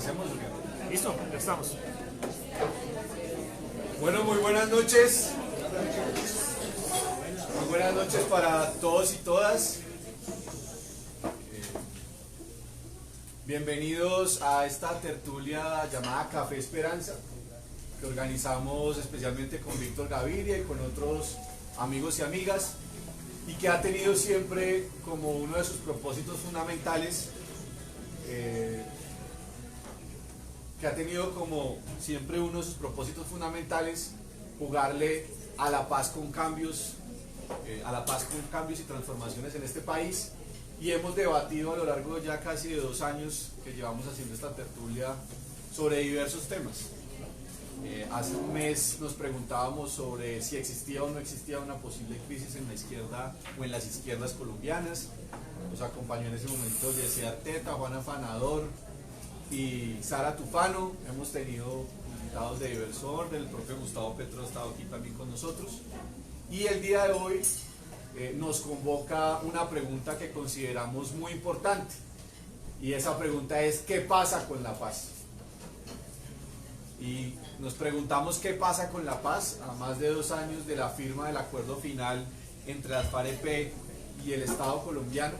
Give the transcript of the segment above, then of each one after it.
¿Empecemos? Listo, ya estamos. Bueno, muy buenas noches. Muy buenas noches para todos y todas. Bienvenidos a esta tertulia llamada Café Esperanza, que organizamos especialmente con Víctor Gaviria y con otros amigos y amigas, y que ha tenido siempre como uno de sus propósitos fundamentales, jugarle a la paz con cambios, y transformaciones en este país. Y hemos debatido a lo largo ya casi de 2 años que llevamos haciendo esta tertulia sobre diversos temas. Hace un mes nos preguntábamos sobre si existía o no existía una posible crisis en la izquierda o en las izquierdas colombianas. Nos acompañó en ese momento Yesenia Arteta, Juana Fanador y Sara Tufano. Hemos tenido invitados de diverso orden, el propio Gustavo Petro ha estado aquí también con nosotros. Y el día de hoy nos convoca una pregunta que consideramos muy importante, y esa pregunta es: ¿qué pasa con la paz? Y nos preguntamos qué pasa con la paz a más de 2 años de la firma del acuerdo final entre las FARC-EP y el Estado colombiano,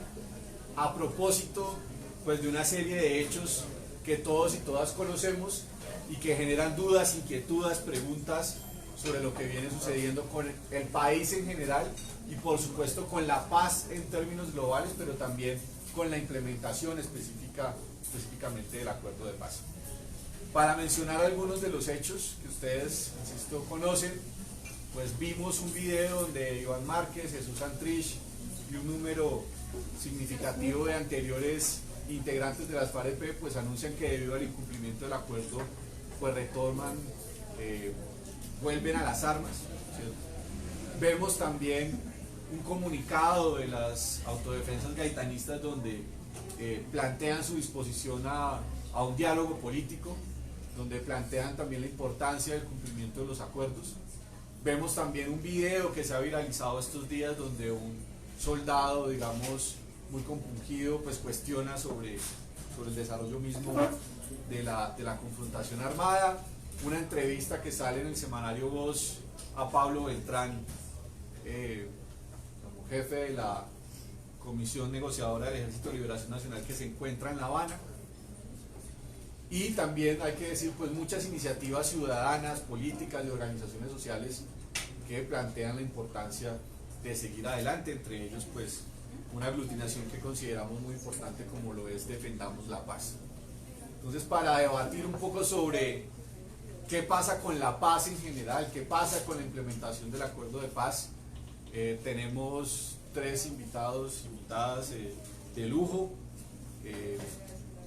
a propósito pues de una serie de hechos que todos y todas conocemos y que generan dudas, inquietudes, preguntas sobre lo que viene sucediendo con el país en general y por supuesto con la paz en términos globales, pero también con la implementación específicamente del acuerdo de paz. Para mencionar algunos de los hechos que ustedes, insisto, conocen, pues vimos un video donde Iván Márquez, Jesús Santrich y un número significativo de anteriores integrantes de las FARC-EP pues anuncian que debido al incumplimiento del acuerdo pues vuelven a las armas, ¿cierto? Vemos también un comunicado de las autodefensas gaitanistas donde plantean su disposición a un diálogo político, donde plantean también la importancia del cumplimiento de los acuerdos. Vemos también un video que se ha viralizado estos días donde un soldado, digamos, muy compungido, pues cuestiona sobre el desarrollo mismo de la confrontación armada. Una entrevista que sale en el semanario Voz a Pablo Beltrán, como jefe de la Comisión Negociadora del Ejército de Liberación Nacional, que se encuentra en La Habana. Y también hay que decir pues muchas iniciativas ciudadanas, políticas y organizaciones sociales que plantean la importancia de seguir adelante, entre ellos pues una aglutinación que consideramos muy importante como lo es Defendamos la Paz. Entonces, para debatir un poco sobre qué pasa con la paz en general, qué pasa con la implementación del acuerdo de paz, tenemos 3 invitadas de lujo.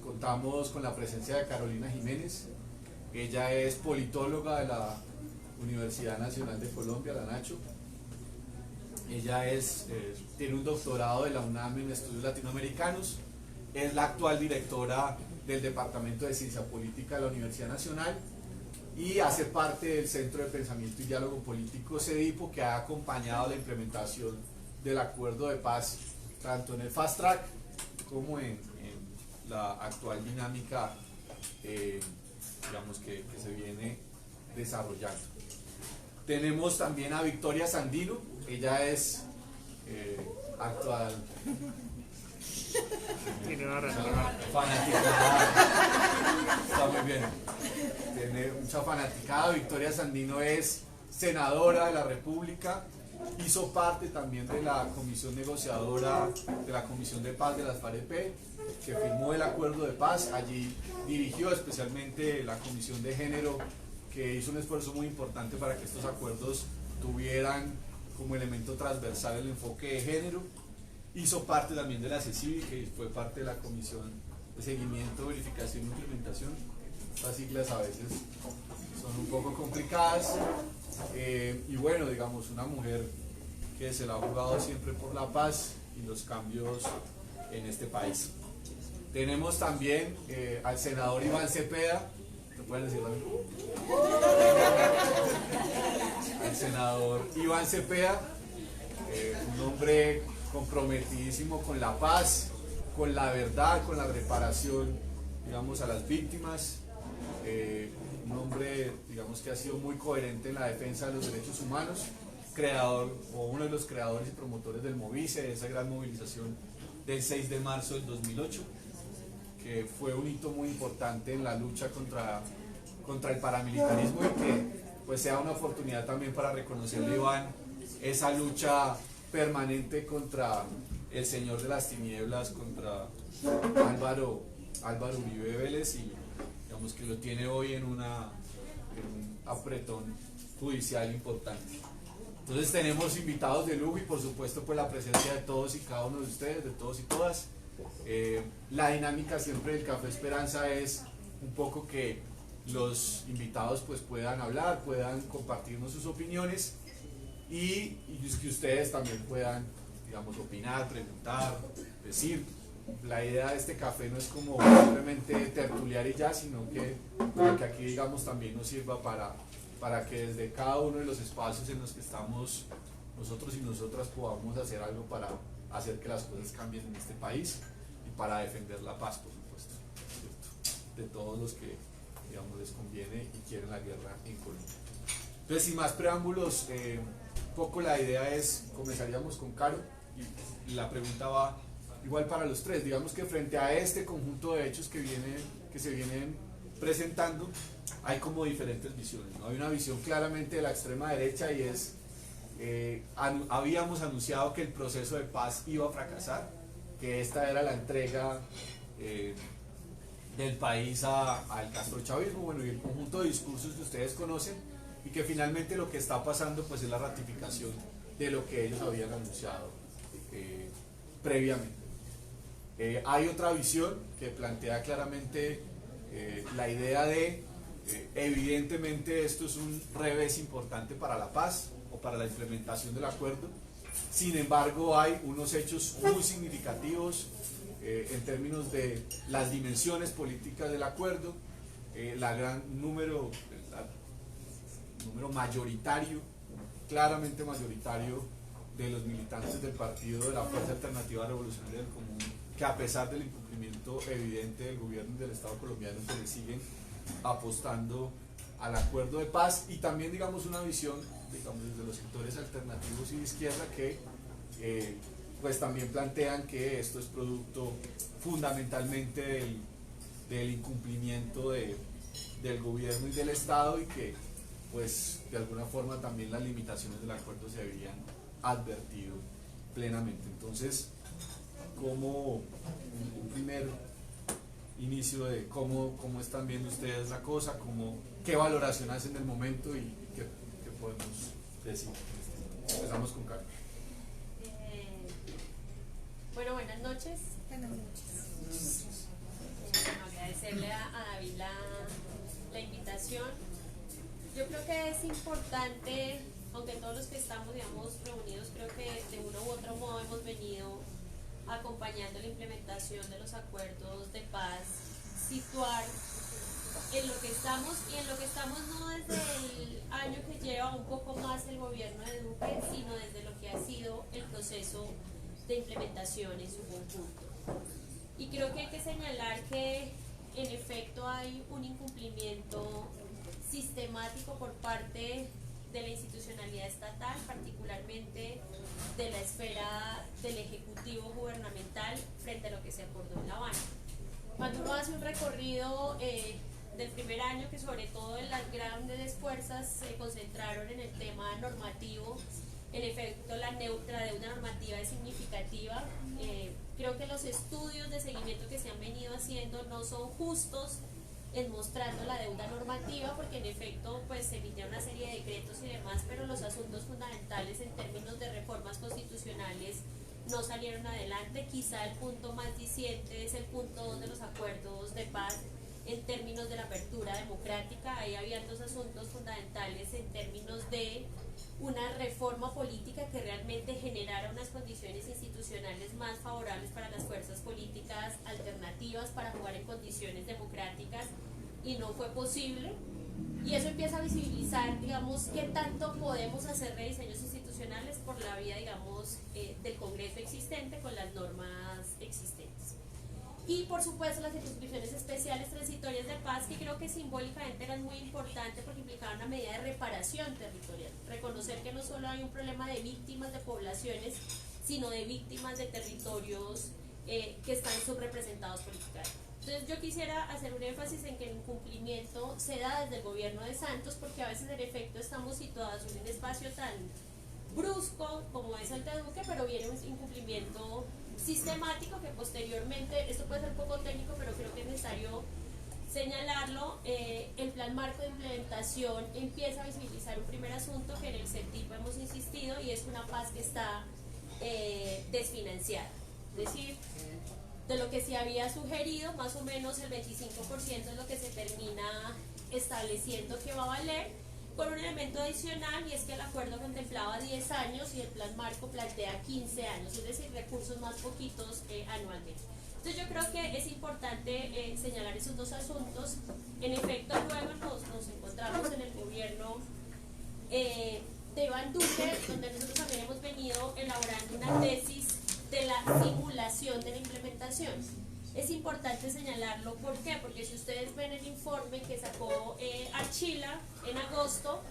Contamos con la presencia de Carolina Jiménez. Ella es politóloga de la Universidad Nacional de Colombia, la Nacho. Ella tiene un doctorado de la UNAM en estudios latinoamericanos, es la actual directora del Departamento de Ciencia Política de la Universidad Nacional y hace parte del Centro de Pensamiento y Diálogo Político CEDIPO, que ha acompañado la implementación del acuerdo de paz tanto en el Fast Track como en la actual dinámica digamos que se viene desarrollando. Tenemos también a Victoria Sandino. Ella es actual fanaticada, está muy bien, tiene mucha fanaticada. Victoria Sandino es senadora de la República, hizo parte también de la comisión negociadora de la Comisión de Paz de las FARC-EP, que firmó el acuerdo de paz. Allí dirigió especialmente la Comisión de Género, que hizo un esfuerzo muy importante para que estos acuerdos tuvieran como elemento transversal el enfoque de género. Hizo parte también de la CECIBI, que fue parte de la Comisión de Seguimiento, Verificación e Implementación. Estas siglas a veces son un poco complicadas. Y bueno, digamos, una mujer que se la ha jugado siempre por la paz y los cambios en este país. Tenemos también al senador Iván Cepeda. ¿Te pueden decir algo? Al senador Iván Cepeda, un hombre comprometidísimo con la paz, con la verdad, con la reparación digamos, a las víctimas, un hombre, digamos, que ha sido muy coherente en la defensa de los derechos humanos, creador o uno de los creadores y promotores del Movice, de esa gran movilización del 6 de marzo del 2008, que fue un hito muy importante en la lucha contra el paramilitarismo, y que pues sea una oportunidad también para reconocerle, Iván, esa lucha permanente contra el señor de las tinieblas, contra Álvaro Uribe Vélez, y digamos que lo tiene hoy en un apretón judicial importante. Entonces tenemos invitados de lujo y por supuesto pues la presencia de todos y cada uno de ustedes, de todos y todas. La dinámica siempre del Café Esperanza es un poco que los invitados pues puedan hablar, puedan compartirnos sus opiniones, y que ustedes también puedan, digamos, opinar, preguntar, decir. La idea de este café no es como simplemente tertuliar y ya, sino que aquí, digamos, también nos sirva para que desde cada uno de los espacios en los que estamos nosotros y nosotras podamos hacer algo para hacer que las cosas cambien en este país y para defender la paz, por supuesto, ¿cierto?, de todos los que, digamos, les conviene y quieren la guerra en Colombia. Entonces, sin más preámbulos, un poco la idea es, comenzaríamos con Caro, y la pregunta va igual para los tres. Digamos que frente a este conjunto de hechos que se vienen presentando, hay como diferentes visiones, ¿no? Hay una visión claramente de la extrema derecha, y es, habíamos anunciado que el proceso de paz iba a fracasar, que esta era la entrega del país al castrochavismo, bueno, y el conjunto de discursos que ustedes conocen, y que finalmente lo que está pasando pues es la ratificación de lo que ellos habían anunciado previamente. Hay otra visión que plantea claramente la idea de, evidentemente esto es un revés importante para la paz o para la implementación del acuerdo. Sin embargo, hay unos hechos muy significativos en términos de las dimensiones políticas del acuerdo, el número mayoritario, claramente mayoritario, de los militantes del partido de la Fuerza Alternativa Revolucionaria del Común, que a pesar del incumplimiento evidente del gobierno y del Estado colombiano, se le siguen apostando al acuerdo de paz. Y también, digamos, una visión, digamos, desde los sectores alternativos y de izquierda, que pues también plantean que esto es producto fundamentalmente del incumplimiento del gobierno y del Estado, y que pues de alguna forma también las limitaciones del acuerdo se habían advertido plenamente. Entonces, como un primer inicio de cómo están viendo ustedes la cosa, qué valoración hacen del momento y qué podemos decir. Empezamos con Carlos. Bueno, buenas noches. Buenas noches. Agradecerle a David la invitación. Yo creo que es importante, aunque todos los que estamos, digamos, reunidos, creo que de uno u otro modo hemos venido acompañando la implementación de los acuerdos de paz, situar en lo que estamos, y en lo que estamos no desde el año que lleva un poco más el gobierno de Duque, sino desde lo que ha sido el proceso de implementación en su conjunto. Y creo que hay que señalar que en efecto hay un incumplimiento sistemático por parte de la institucionalidad estatal, particularmente de la esfera del ejecutivo gubernamental, frente a lo que se acordó en La Habana. Cuando uno hace un recorrido del primer año, que sobre todo en las grandes fuerzas se concentraron en el tema normativo, en efecto la deuda normativa es significativa. Creo que los estudios de seguimiento que se han venido haciendo no son justos en mostrando la deuda normativa, porque en efecto pues se emitieron una serie de decretos y demás, pero los asuntos fundamentales en términos de reformas constitucionales no salieron adelante. Quizá el punto más diciente es el punto 2 de los acuerdos de paz en términos de la apertura democrática. Ahí habían dos asuntos fundamentales en términos de una reforma política que realmente generara unas condiciones institucionales más favorables para las fuerzas políticas alternativas para jugar en condiciones democráticas, y no fue posible. Y eso empieza a visibilizar, digamos, qué tanto podemos hacer rediseños institucionales por la vía, digamos, del Congreso existente con las normas existentes. Y por supuesto las circunscripciones especiales transitorias de paz, que creo que simbólicamente eran muy importantes porque implicaban una medida de reparación territorial. Reconocer que no solo hay un problema de víctimas de poblaciones, sino de víctimas de territorios que están subrepresentados políticamente. Entonces yo quisiera hacer un énfasis en que el incumplimiento se da desde el gobierno de Santos, porque a veces en efecto estamos situados en un espacio tan brusco como es el de Duque, pero viene un incumplimiento sistemático que posteriormente, esto puede ser un poco técnico, pero creo que es necesario señalarlo. El plan marco de implementación empieza a visibilizar un primer asunto que en el CETIP hemos insistido, y es una paz que está desfinanciada. Es decir, de lo que se había sugerido, más o menos el 25% es lo que se termina estableciendo que va a valer, con un elemento adicional, y es que el acuerdo contemplaba 10 años y el plan marco plantea 15 años, es decir, recursos más poquitos anualmente. Entonces yo creo que es importante señalar esos dos asuntos. En efecto, luego nos encontramos en el gobierno de Iván Duque, donde nosotros también hemos venido elaborando una tesis de la simulación de la implementación. Es importante señalarlo, ¿por qué? Porque si ustedes ven el informe que sacó Archila en agosto,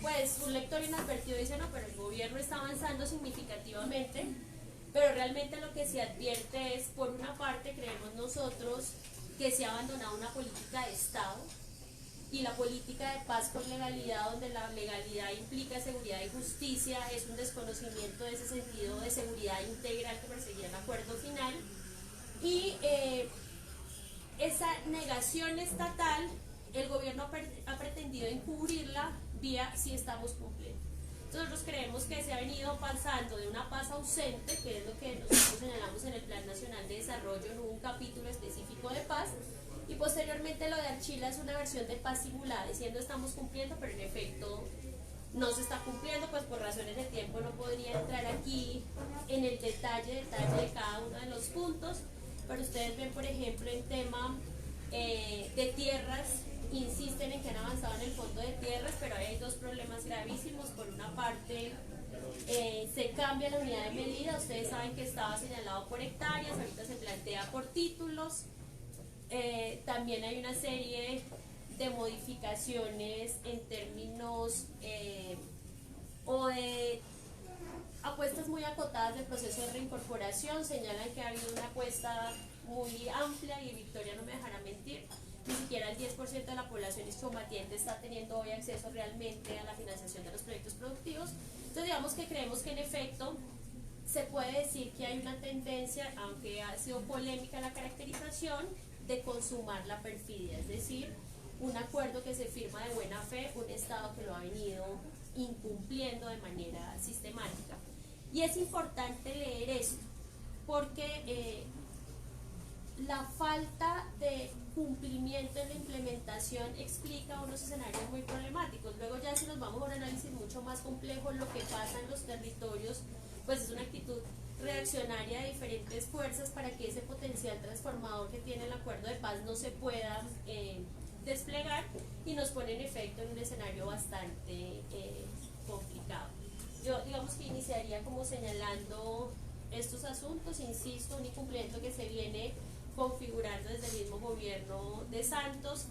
pues un lector inadvertido dice, no, pero el gobierno está avanzando significativamente, pero realmente lo que se advierte es, por una parte, creemos nosotros, que se ha abandonado una política de Estado, y la política de paz con legalidad, donde la legalidad implica seguridad y justicia, es un desconocimiento de ese sentido de seguridad integral que perseguía el acuerdo final. Y esa negación estatal, el gobierno ha pretendido encubrirla vía si estamos cumpliendo. Nosotros creemos que se ha venido pasando de una paz ausente, que es lo que nosotros señalamos en el Plan Nacional de Desarrollo, en un capítulo específico de paz, y posteriormente lo de Archila es una versión de paz simulada, diciendo estamos cumpliendo, pero en efecto no se está cumpliendo, pues por razones de tiempo no podría entrar aquí en el detalle de cada uno de los puntos, pero ustedes ven, por ejemplo, en tema de tierras, insisten en que han avanzado en el fondo de tierras, pero hay dos problemas gravísimos. Por una parte, se cambia la unidad de medida, ustedes saben que estaba señalado por hectáreas, ahorita se plantea por títulos. También hay una serie de modificaciones en términos o de apuestas muy acotadas del proceso de reincorporación. Señalan que ha habido una apuesta muy amplia, y Victoria no me dejará mentir, ni siquiera el 10% de la población excombatiente está teniendo hoy acceso realmente a la financiación de los proyectos productivos. Entonces digamos que creemos que en efecto se puede decir que hay una tendencia, aunque ha sido polémica la caracterización, de consumar la perfidia, es decir, un acuerdo que se firma de buena fe, un Estado que lo ha venido incumpliendo de manera sistemática. Y es importante leer esto, porque la falta de cumplimiento en la implementación explica unos escenarios muy problemáticos. Luego ya si nos vamos a un análisis mucho más complejo, lo que pasa en los territorios, pues es una actitud reaccionaria de diferentes fuerzas para que ese potencial transformador que tiene el acuerdo de paz no se pueda desplegar, y nos pone en efecto en un escenario bastante complicado. Yo digamos que iniciaría como señalando estos asuntos, insisto, un incumplimiento que se viene configurando desde el mismo gobierno de Santos,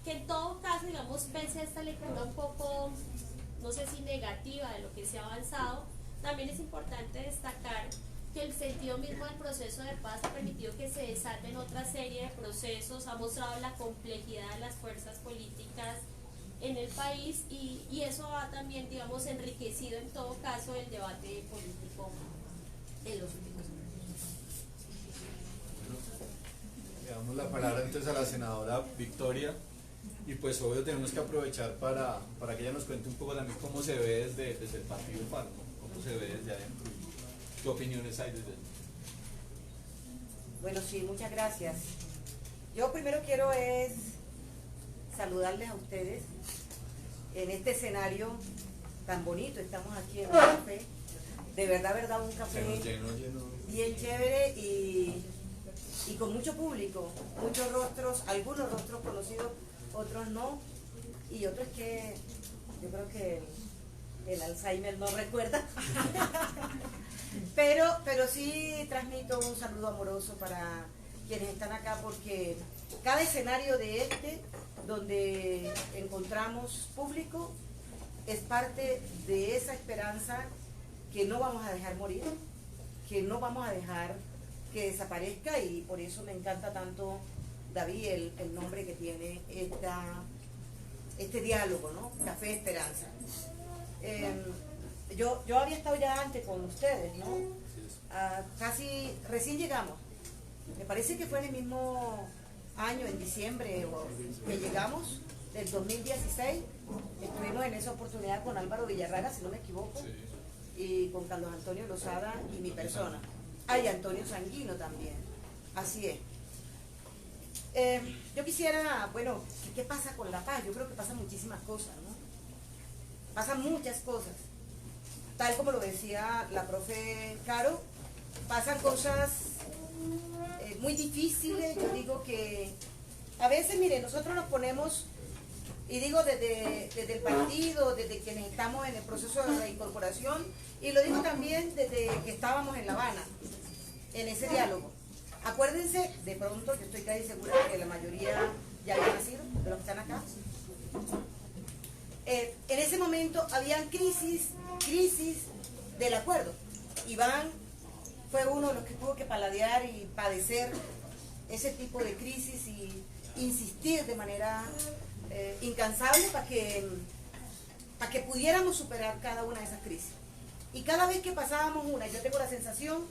que en todo caso, digamos, pese a esta lectura un poco, no sé si negativa de lo que se ha avanzado, también es importante destacar que el sentido mismo del proceso de paz ha permitido que se desaten otra serie de procesos, ha mostrado la complejidad de las fuerzas políticas en el país, y eso ha también, digamos, enriquecido en todo caso el debate político en los últimos años. Le damos la palabra entonces a la senadora Victoria, y pues obvio tenemos que aprovechar para que ella nos cuente un poco también cómo se ve desde el partido FARC, ¿no? Cómo se ve desde adentro, qué opiniones hay desde adentro. Bueno, sí, muchas gracias. Yo primero quiero es saludarles a ustedes en este escenario tan bonito. Estamos aquí en un café, de verdad, un café lleno. bien chévere y con mucho público, muchos rostros, algunos rostros conocidos, otros no, y otros que yo creo que el Alzheimer no recuerda. pero sí transmito un saludo amoroso para quienes están acá, porque cada escenario de donde encontramos público, es parte de esa esperanza que no vamos a dejar morir, que no vamos a dejar que desaparezca, y por eso me encanta tanto, David, el nombre que tiene este diálogo, ¿no? Café Esperanza. Yo había estado ya antes con ustedes, ¿no? Casi recién llegamos. Me parece que fue en el mismo año, en diciembre, que llegamos, del 2016. Estuvimos en esa oportunidad con Álvaro Villarraga, si no me equivoco, y con Carlos Antonio Lozada y mi persona. Y Antonio Sanguino también. Así es. Yo quisiera, bueno, ¿qué pasa con la paz? Yo creo que pasan muchísimas cosas, ¿no? Pasan muchas cosas. Tal como lo decía la profe Caro, pasan cosas muy difíciles. Yo digo que a veces, mire, nosotros nos ponemos, y digo desde el partido, desde quienes estamos en el proceso de reincorporación, y lo digo también desde que estábamos en La Habana, en ese diálogo. Acuérdense, de pronto, yo estoy casi segura que la mayoría ya habían nacido, de los que están acá. En ese momento habían crisis del acuerdo. Iván fue uno de los que tuvo que paladear y padecer ese tipo de crisis y insistir de manera incansable para que pudiéramos superar cada una de esas crisis. Y cada vez que pasábamos una, yo tengo la sensación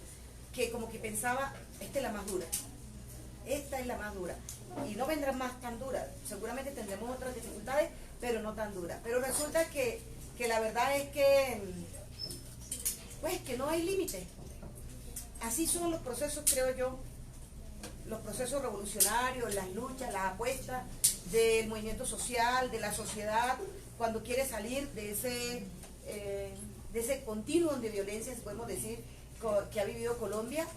que como que pensaba, esta es la más dura, esta es la más dura, y no vendrán más tan duras, seguramente tendremos otras dificultades, pero no tan duras. Pero resulta que la verdad es que, pues, que no hay límite. Así son los procesos, creo yo, los procesos revolucionarios, las luchas, las apuestas del movimiento social, de la sociedad, cuando quiere salir de ese continuum de violencia, si podemos decir, que ha vivido Colombia,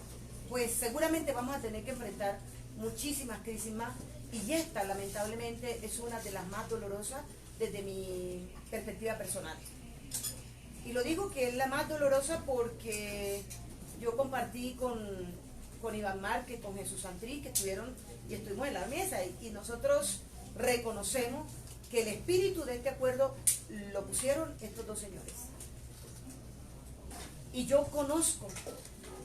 pues seguramente vamos a tener que enfrentar muchísimas crisis más, y esta lamentablemente es una de las más dolorosas desde mi perspectiva personal. Y lo digo que es la más dolorosa porque yo compartí con Iván Márquez, con Jesús Santrich, que estuvieron y estuvimos en la mesa, y nosotros reconocemos que el espíritu de este acuerdo lo pusieron estos dos señores. Y yo conozco,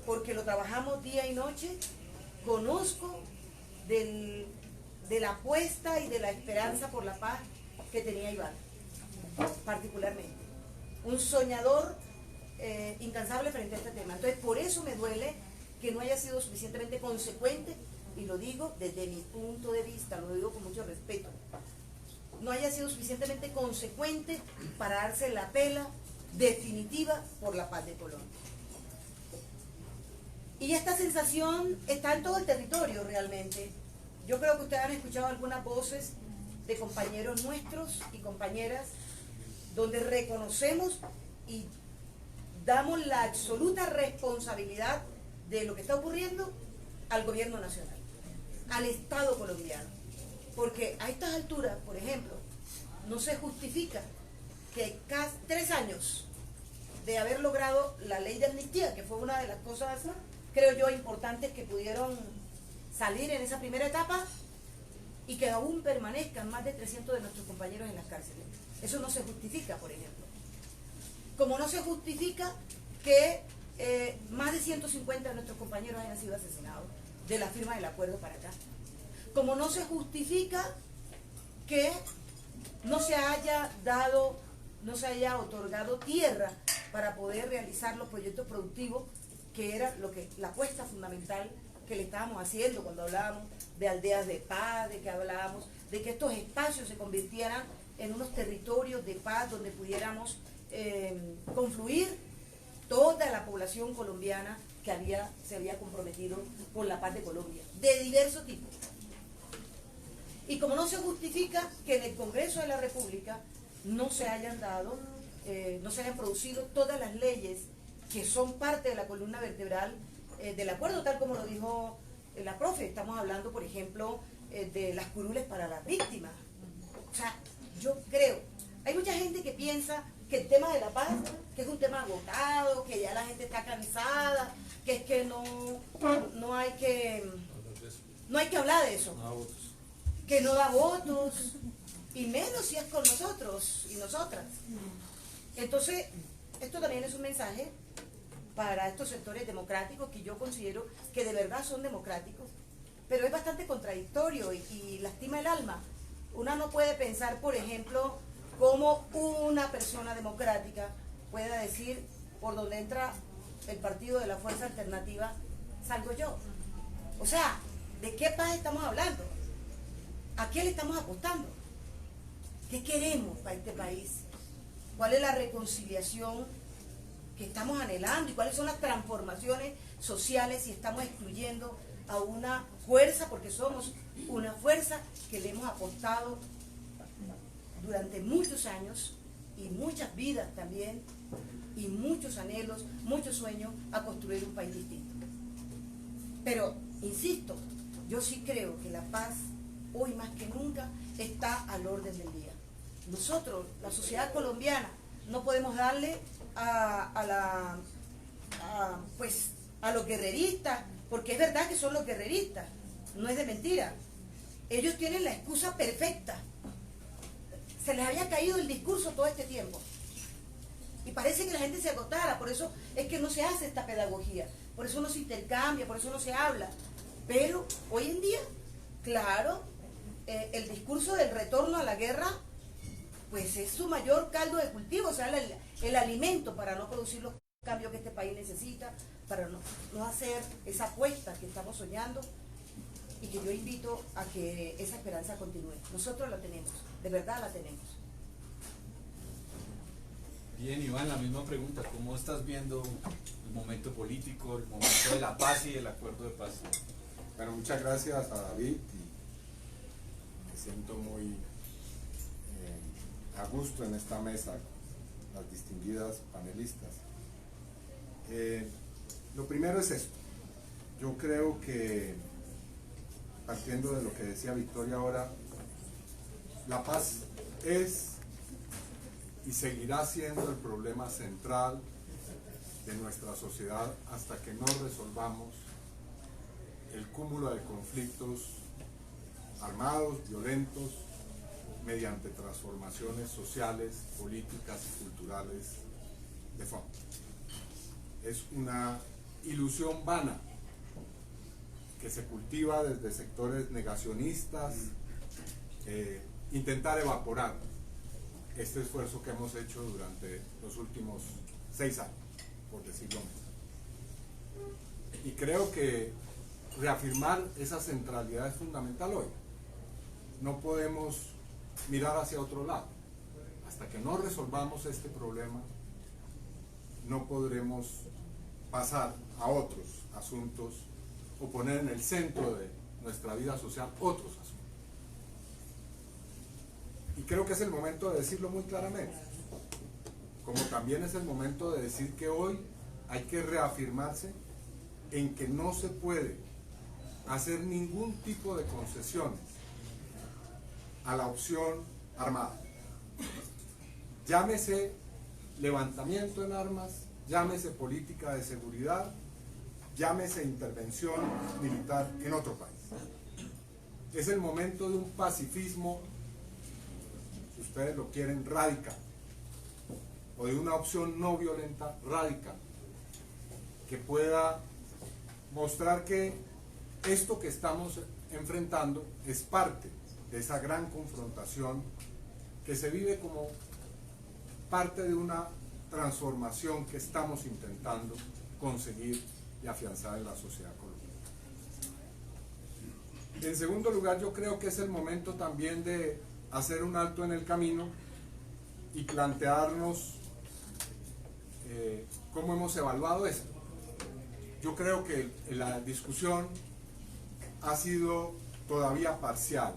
porque lo trabajamos día y noche, conozco de la apuesta y de la esperanza por la paz que tenía Iván, particularmente. Un soñador incansable frente a este tema. Entonces, por eso me duele que no haya sido suficientemente consecuente, y lo digo desde mi punto de vista, lo digo con mucho respeto, no haya sido suficientemente consecuente para darse la pela definitiva por la paz de Colombia. Y esta sensación está en todo el territorio realmente. Yo creo que ustedes han escuchado algunas voces de compañeros nuestros y compañeras donde reconocemos y damos la absoluta responsabilidad de lo que está ocurriendo al gobierno nacional, al Estado colombiano. Porque a estas alturas, por ejemplo, no se justifica que casi 3 años de haber logrado la ley de amnistía, que fue una de las cosas, creo yo, importantes que pudieron salir en esa primera etapa, y que aún permanezcan más de 300 de nuestros compañeros en las cárceles. Eso no se justifica, por ejemplo. Como no se justifica que más de 150 de nuestros compañeros hayan sido asesinados de la firma del acuerdo para acá. Como no se justifica que no se haya dado, no se haya otorgado tierra para poder realizar los proyectos productivos, que era la apuesta fundamental que le estábamos haciendo cuando hablábamos de aldeas de paz, de que hablábamos de que estos espacios se convirtieran en unos territorios de paz donde pudiéramos confluir toda la población colombiana que se había comprometido con la paz de Colombia, de diverso tipo. Y como no se justifica que en el Congreso de la República no se hayan dado, no se hayan producido todas las leyes que son parte de la columna vertebral del acuerdo, tal como lo dijo la profe. Estamos hablando, por ejemplo, de las curules para las víctimas. O sea, yo creo, hay mucha gente que piensa que el tema de la paz, que es un tema agotado, que ya la gente está cansada, que es que no hay que No hay que hablar de eso. No, votos. Que no da votos, y menos si es con nosotros y nosotras. Entonces, esto también es un mensaje para estos sectores democráticos que yo considero que de verdad son democráticos, pero es bastante contradictorio y lastima el alma. Una no puede pensar, por ejemplo, cómo una persona democrática pueda decir, por donde entra el partido de la Fuerza Alternativa, salgo yo. O sea, ¿de qué paz estamos hablando? ¿A qué le estamos apostando? ¿Qué queremos para este país? ¿Cuál es la reconciliación que estamos anhelando? ¿Y cuáles son las transformaciones sociales si estamos excluyendo a una fuerza? Porque somos una fuerza que le hemos apostado durante muchos años y muchas vidas también, y muchos anhelos, muchos sueños a construir un país distinto. Pero, insisto, yo sí creo que la paz hoy más que nunca está al orden del día. Nosotros, la sociedad colombiana, no podemos darle a los guerreristas, porque es verdad que son los guerreristas, no es de mentira. Ellos tienen la excusa perfecta. Se les había caído el discurso todo este tiempo. Y parece que la gente se agotara, por eso es que no se hace esta pedagogía, por eso no se intercambia, por eso no se habla. Pero hoy en día, claro, el discurso del retorno a la guerra, pues es su mayor caldo de cultivo, o sea, el alimento para no producir los cambios que este país necesita, para no hacer esa apuesta que estamos soñando, y que yo invito a que esa esperanza continúe. Nosotros la tenemos, de verdad la tenemos. Bien, Iván, la misma pregunta. ¿Cómo estás viendo el momento político, el momento de la paz y del acuerdo de paz? Bueno, muchas gracias a David y me siento muy a gusto en esta mesa, las distinguidas panelistas. Lo primero es esto. Yo creo que, partiendo de lo que decía Victoria ahora, la paz es y seguirá siendo el problema central de nuestra sociedad hasta que no resolvamos el cúmulo de conflictos armados, violentos, mediante transformaciones sociales, políticas y culturales de fondo. Es una ilusión vana que se cultiva desde sectores negacionistas, intentar evaporar este esfuerzo que hemos hecho durante los últimos 6 años, por decirlo menos. Y creo que reafirmar esa centralidad es fundamental hoy. No podemos mirar hacia otro lado. Hasta que no resolvamos este problema, no podremos pasar a otros asuntos o poner en el centro de nuestra vida social otros asuntos. Y creo que es el momento de decirlo muy claramente, como también es el momento de decir que hoy hay que reafirmarse en que no se puede hacer ningún tipo de concesiones a la opción armada. Llámese levantamiento en armas, llámese política de seguridad, llámese intervención militar en otro país. Es el momento de un pacifismo, si ustedes lo quieren, radical, o de una opción no violenta radical, que pueda mostrar que esto que estamos enfrentando es parte de esa gran confrontación que se vive como parte de una transformación que estamos intentando conseguir y afianzar en la sociedad colombiana. En segundo lugar, yo creo que es el momento también de hacer un alto en el camino y plantearnos cómo hemos evaluado esto. Yo creo que la discusión ha sido todavía parcial.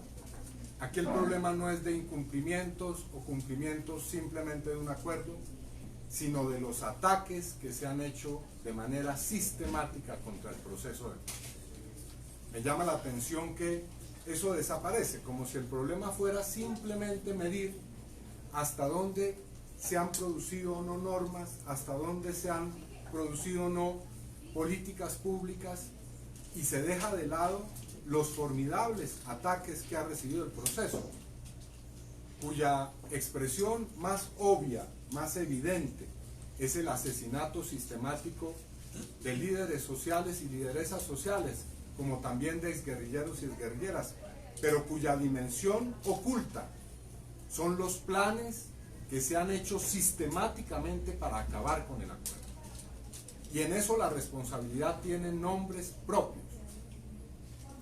Aquí el problema no es de incumplimientos o cumplimientos simplemente de un acuerdo, sino de los ataques que se han hecho de manera sistemática contra el proceso de paz. Me llama la atención que eso desaparece, como si el problema fuera simplemente medir hasta dónde se han producido o no normas, hasta dónde se han producido o no políticas públicas, y se deja de lado los formidables ataques que ha recibido el proceso, cuya expresión más obvia, más evidente, es el asesinato sistemático de líderes sociales y lideresas sociales, como también de exguerrilleros y exguerrilleras, pero cuya dimensión oculta son los planes que se han hecho sistemáticamente para acabar con el acuerdo. Y en eso la responsabilidad tiene nombres propios.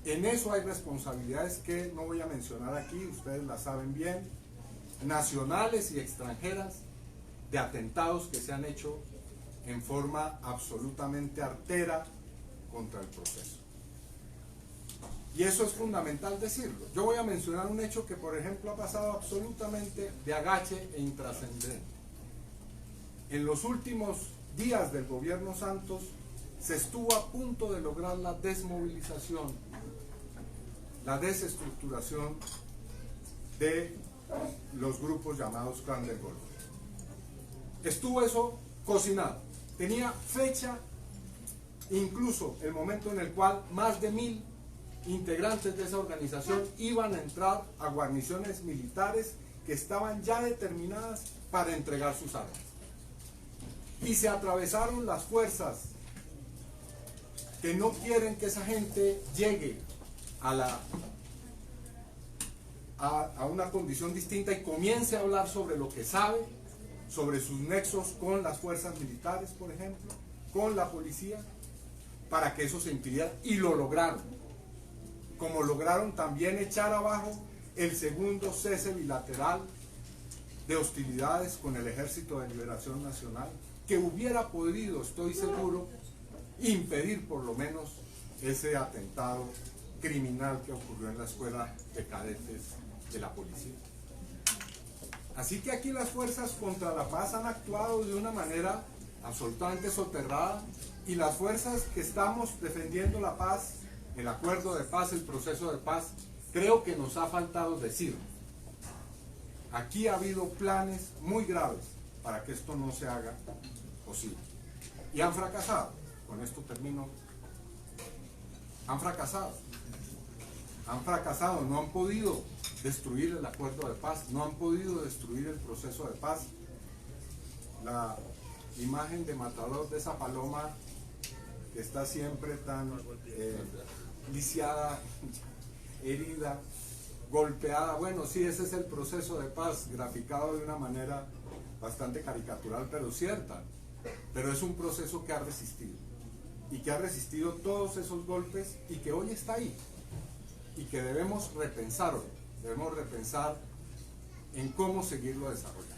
En eso hay responsabilidades que no voy a mencionar aquí, ustedes las saben bien, nacionales y extranjeras, de atentados que se han hecho en forma absolutamente artera contra el proceso. Y eso es fundamental decirlo. Yo voy a mencionar un hecho que, por ejemplo, ha pasado absolutamente de agache e intrascendente. En los últimos días del gobierno Santos se estuvo a punto de lograr la desmovilización, la desestructuración de los grupos llamados Clan del Golfo. Estuvo eso cocinado, tenía fecha, incluso el momento en el cual más de 1000 integrantes de esa organización iban a entrar a guarniciones militares que estaban ya determinadas para entregar sus armas. Y se atravesaron las fuerzas que no quieren que esa gente llegue a una condición distinta y comience a hablar sobre lo que sabe, sobre sus nexos con las fuerzas militares, por ejemplo, con la policía, para que eso se impidiera, y lo lograron. Como lograron también echar abajo el segundo cese bilateral de hostilidades con el Ejército de Liberación Nacional, que hubiera podido, estoy seguro, impedir por lo menos ese atentado criminal que ocurrió en la escuela de cadetes de la policía. Así que aquí las fuerzas contra la paz han actuado de una manera absolutamente soterrada, y las fuerzas que estamos defendiendo la paz, el acuerdo de paz, el proceso de paz, creo que nos ha faltado decir. Aquí ha habido planes muy graves para que esto no se haga posible. Y han fracasado. Con esto termino. Han fracasado. Han fracasado, no han podido destruir el acuerdo de paz, no han podido destruir el proceso de paz. La imagen de matador de esa paloma que está siempre tan lisiada, herida, golpeada, bueno, sí, ese es el proceso de paz, graficado de una manera bastante caricatural, pero cierta. Pero es un proceso que ha resistido, y que ha resistido todos esos golpes, y que hoy está ahí, y que debemos repensar hoy. Debemos repensar en cómo seguirlo desarrollando.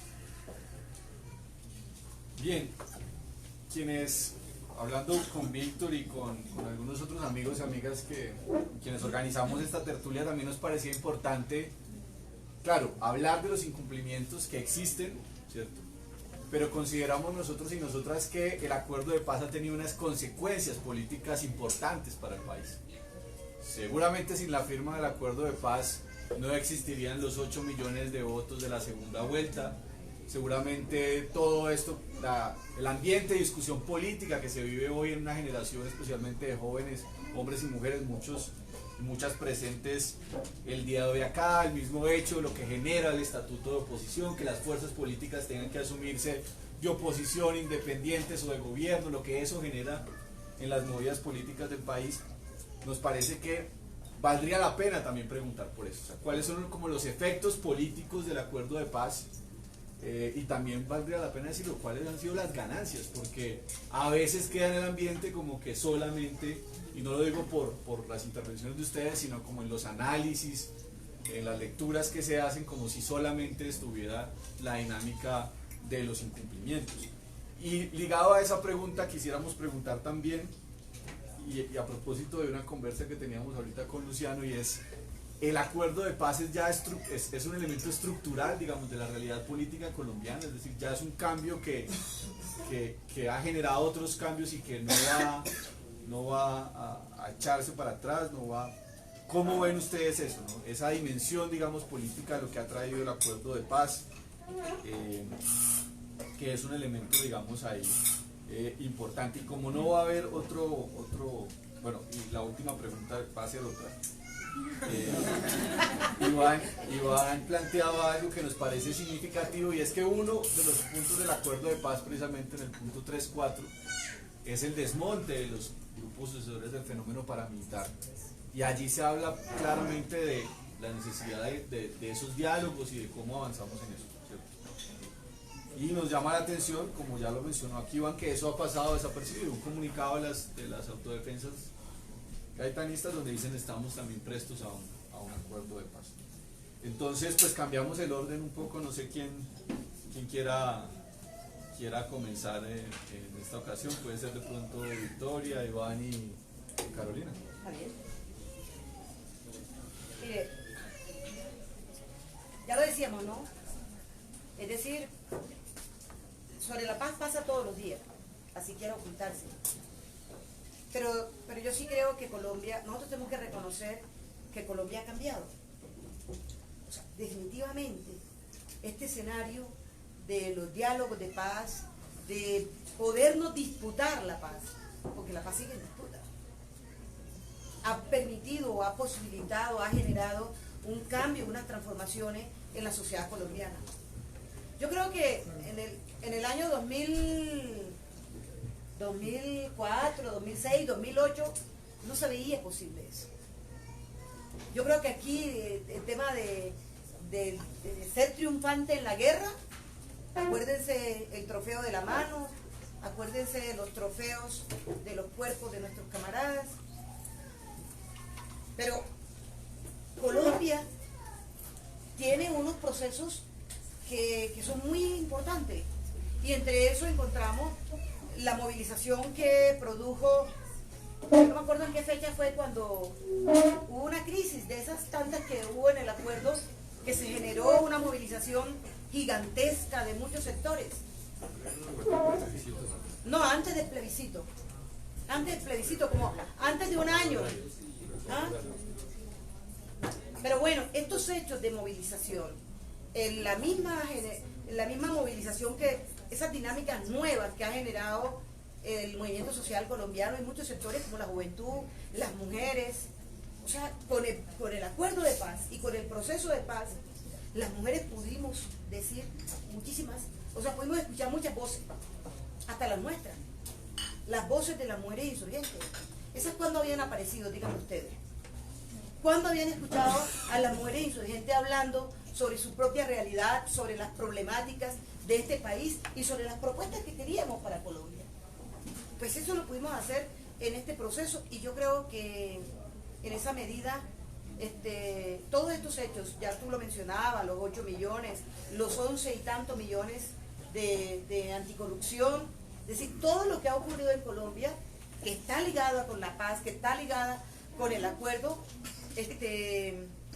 Bien, hablando con Víctor y con algunos otros amigos y amigas quienes organizamos esta tertulia, también nos parecía importante, claro, hablar de los incumplimientos que existen, ¿cierto? Pero consideramos nosotros y nosotras que el acuerdo de paz ha tenido unas consecuencias políticas importantes para el país. Seguramente sin la firma del acuerdo de paz no existirían los 8 millones de votos de la segunda vuelta. Seguramente todo esto, el ambiente de discusión política que se vive hoy en una generación especialmente de jóvenes, hombres y mujeres, muchas presentes el día de hoy acá, el mismo hecho, lo que genera el estatuto de oposición, que las fuerzas políticas tengan que asumirse de oposición, independientes o de gobierno, lo que eso genera en las movidas políticas del país, nos parece que valdría la pena también preguntar por eso, o sea, cuáles son como los efectos políticos del acuerdo de paz. Y también valdría la pena decirlo, cuáles han sido las ganancias, porque a veces queda en el ambiente como que solamente, y no lo digo por las intervenciones de ustedes, sino como en los análisis, en las lecturas que se hacen, como si solamente estuviera la dinámica de los incumplimientos. Y ligado a esa pregunta, quisiéramos preguntar también, y a propósito de una conversa que teníamos ahorita con Luciano, y es: el acuerdo de paz es un elemento estructural, digamos, de la realidad política colombiana, es decir, ya es un cambio que ha generado otros cambios y que no va a echarse para atrás, no va. ¿Cómo ven ustedes eso, no? Esa dimensión, digamos, política de lo que ha traído el acuerdo de paz, que es un elemento, digamos, ahí importante, y como no va a haber otro bueno, y la última pregunta va a ser otra. Iván planteaba algo que nos parece significativo, y es que uno de los puntos del acuerdo de paz, precisamente en el punto 3.4, es el desmonte de los grupos sucesores del fenómeno paramilitar. Y allí se habla claramente de la necesidad de esos diálogos y de cómo avanzamos en eso, ¿cierto? Y nos llama la atención, como ya lo mencionó aquí Iván, que eso ha pasado desapercibido. Un comunicado de las autodefensas gaitanistas donde dicen estamos también prestos a un acuerdo de paz. Entonces, pues cambiamos el orden un poco, no sé quién quiera comenzar en esta ocasión, puede ser de pronto Victoria, Iván y Carolina. Está bien. Mire, ya lo decíamos, ¿no? Es decir, sobre la paz pasa todos los días, así quiere ocultarse. Pero yo sí creo que Colombia, nosotros tenemos que reconocer que Colombia ha cambiado. O sea, definitivamente, este escenario de los diálogos de paz, de podernos disputar la paz, porque la paz sigue en disputa, ha permitido, ha posibilitado, ha generado un cambio, unas transformaciones en la sociedad colombiana. Yo creo que en el año 2004, 2006, 2008, no se veía posible eso. Yo creo que aquí el tema de ser triunfante en la guerra, acuérdense el trofeo de la mano, acuérdense los trofeos de los cuerpos de nuestros camaradas. Pero Colombia tiene unos procesos que son muy importantes, y entre eso encontramos la movilización que produjo, no me acuerdo en qué fecha fue, cuando hubo una crisis de esas tantas que hubo en el acuerdo, que se generó una movilización gigantesca de muchos sectores. No, antes del plebiscito, como antes de un año. ¿Ah? Pero bueno, estos hechos de movilización, en la misma movilización, que esas dinámicas nuevas que ha generado el movimiento social colombiano en muchos sectores, como la juventud, las mujeres, o sea, con el acuerdo de paz y con el proceso de paz, las mujeres pudimos decir muchísimas, o sea, pudimos escuchar muchas voces, hasta las nuestras, las voces de las mujeres insurgentes. ¿Esas cuándo habían aparecido, díganme ustedes? ¿Cuándo habían escuchado a las mujeres insurgentes hablando sobre su propia realidad, sobre las problemáticas de este país y sobre las propuestas que queríamos para Colombia? Pues eso lo pudimos hacer en este proceso, y yo creo que en esa medida todos estos hechos, ya tú lo mencionabas, los 8 millones, los 11 y tantos millones de anticorrupción, es decir, todo lo que ha ocurrido en Colombia, que está ligada con la paz, que está ligada con el acuerdo,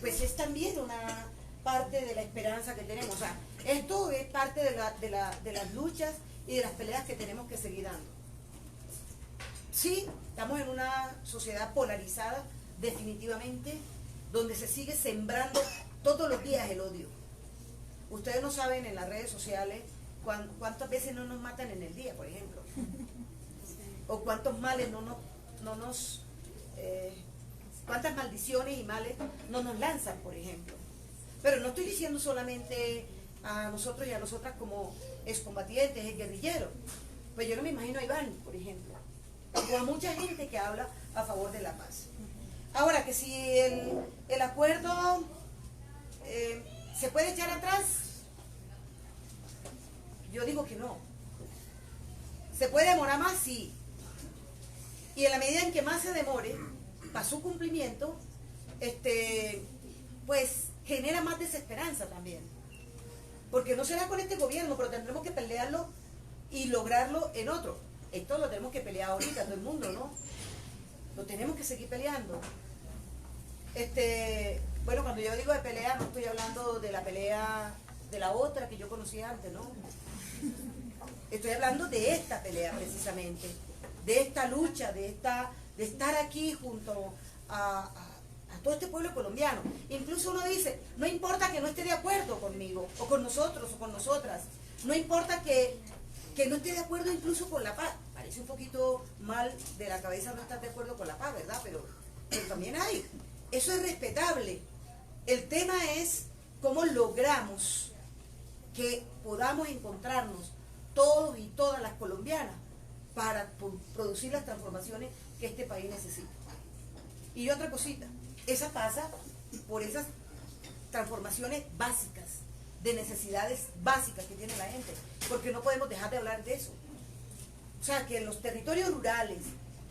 pues es también una parte de la esperanza que tenemos. O sea, esto es parte de las luchas y de las peleas que tenemos que seguir dando. Sí, estamos en una sociedad polarizada, definitivamente, donde se sigue sembrando todos los días el odio. Ustedes no saben en las redes sociales cuántas veces no nos matan en el día, por ejemplo, o cuántos males cuántas maldiciones y males no nos lanzan, por ejemplo. Pero no estoy diciendo solamente a nosotros y a nosotras como excombatientes, guerrilleros. Pues yo no me imagino a Iván, por ejemplo, o a mucha gente que habla a favor de la paz. Ahora, que si el acuerdo se puede echar atrás, yo digo que no. ¿Se puede demorar más? Sí. Y en la medida en que más se demore para su cumplimiento, pues genera más desesperanza también. Porque no será con este gobierno, pero tendremos que pelearlo y lograrlo en otro. Esto lo tenemos que pelear ahorita, todo el mundo, ¿no? Lo tenemos que seguir peleando. Bueno, cuando yo digo de pelea, no estoy hablando de la pelea de la otra que yo conocía antes, ¿no? Estoy hablando de esta pelea precisamente, de esta lucha, de estar aquí junto a todo este pueblo colombiano. Incluso uno dice, no importa que no esté de acuerdo conmigo, o con nosotros, o con nosotras, no importa que no esté de acuerdo incluso con la paz. parece un poquito mal de la cabeza no estar de acuerdo con la paz, ¿verdad? Pero también hay. Eso es respetable. El tema es cómo logramos que podamos encontrarnos todos y todas las colombianas para producir las transformaciones que este país necesita. Y otra cosita, esa pasa por esas transformaciones básicas, de necesidades básicas que tiene la gente, porque no podemos dejar de hablar de eso. O sea, que en los territorios rurales,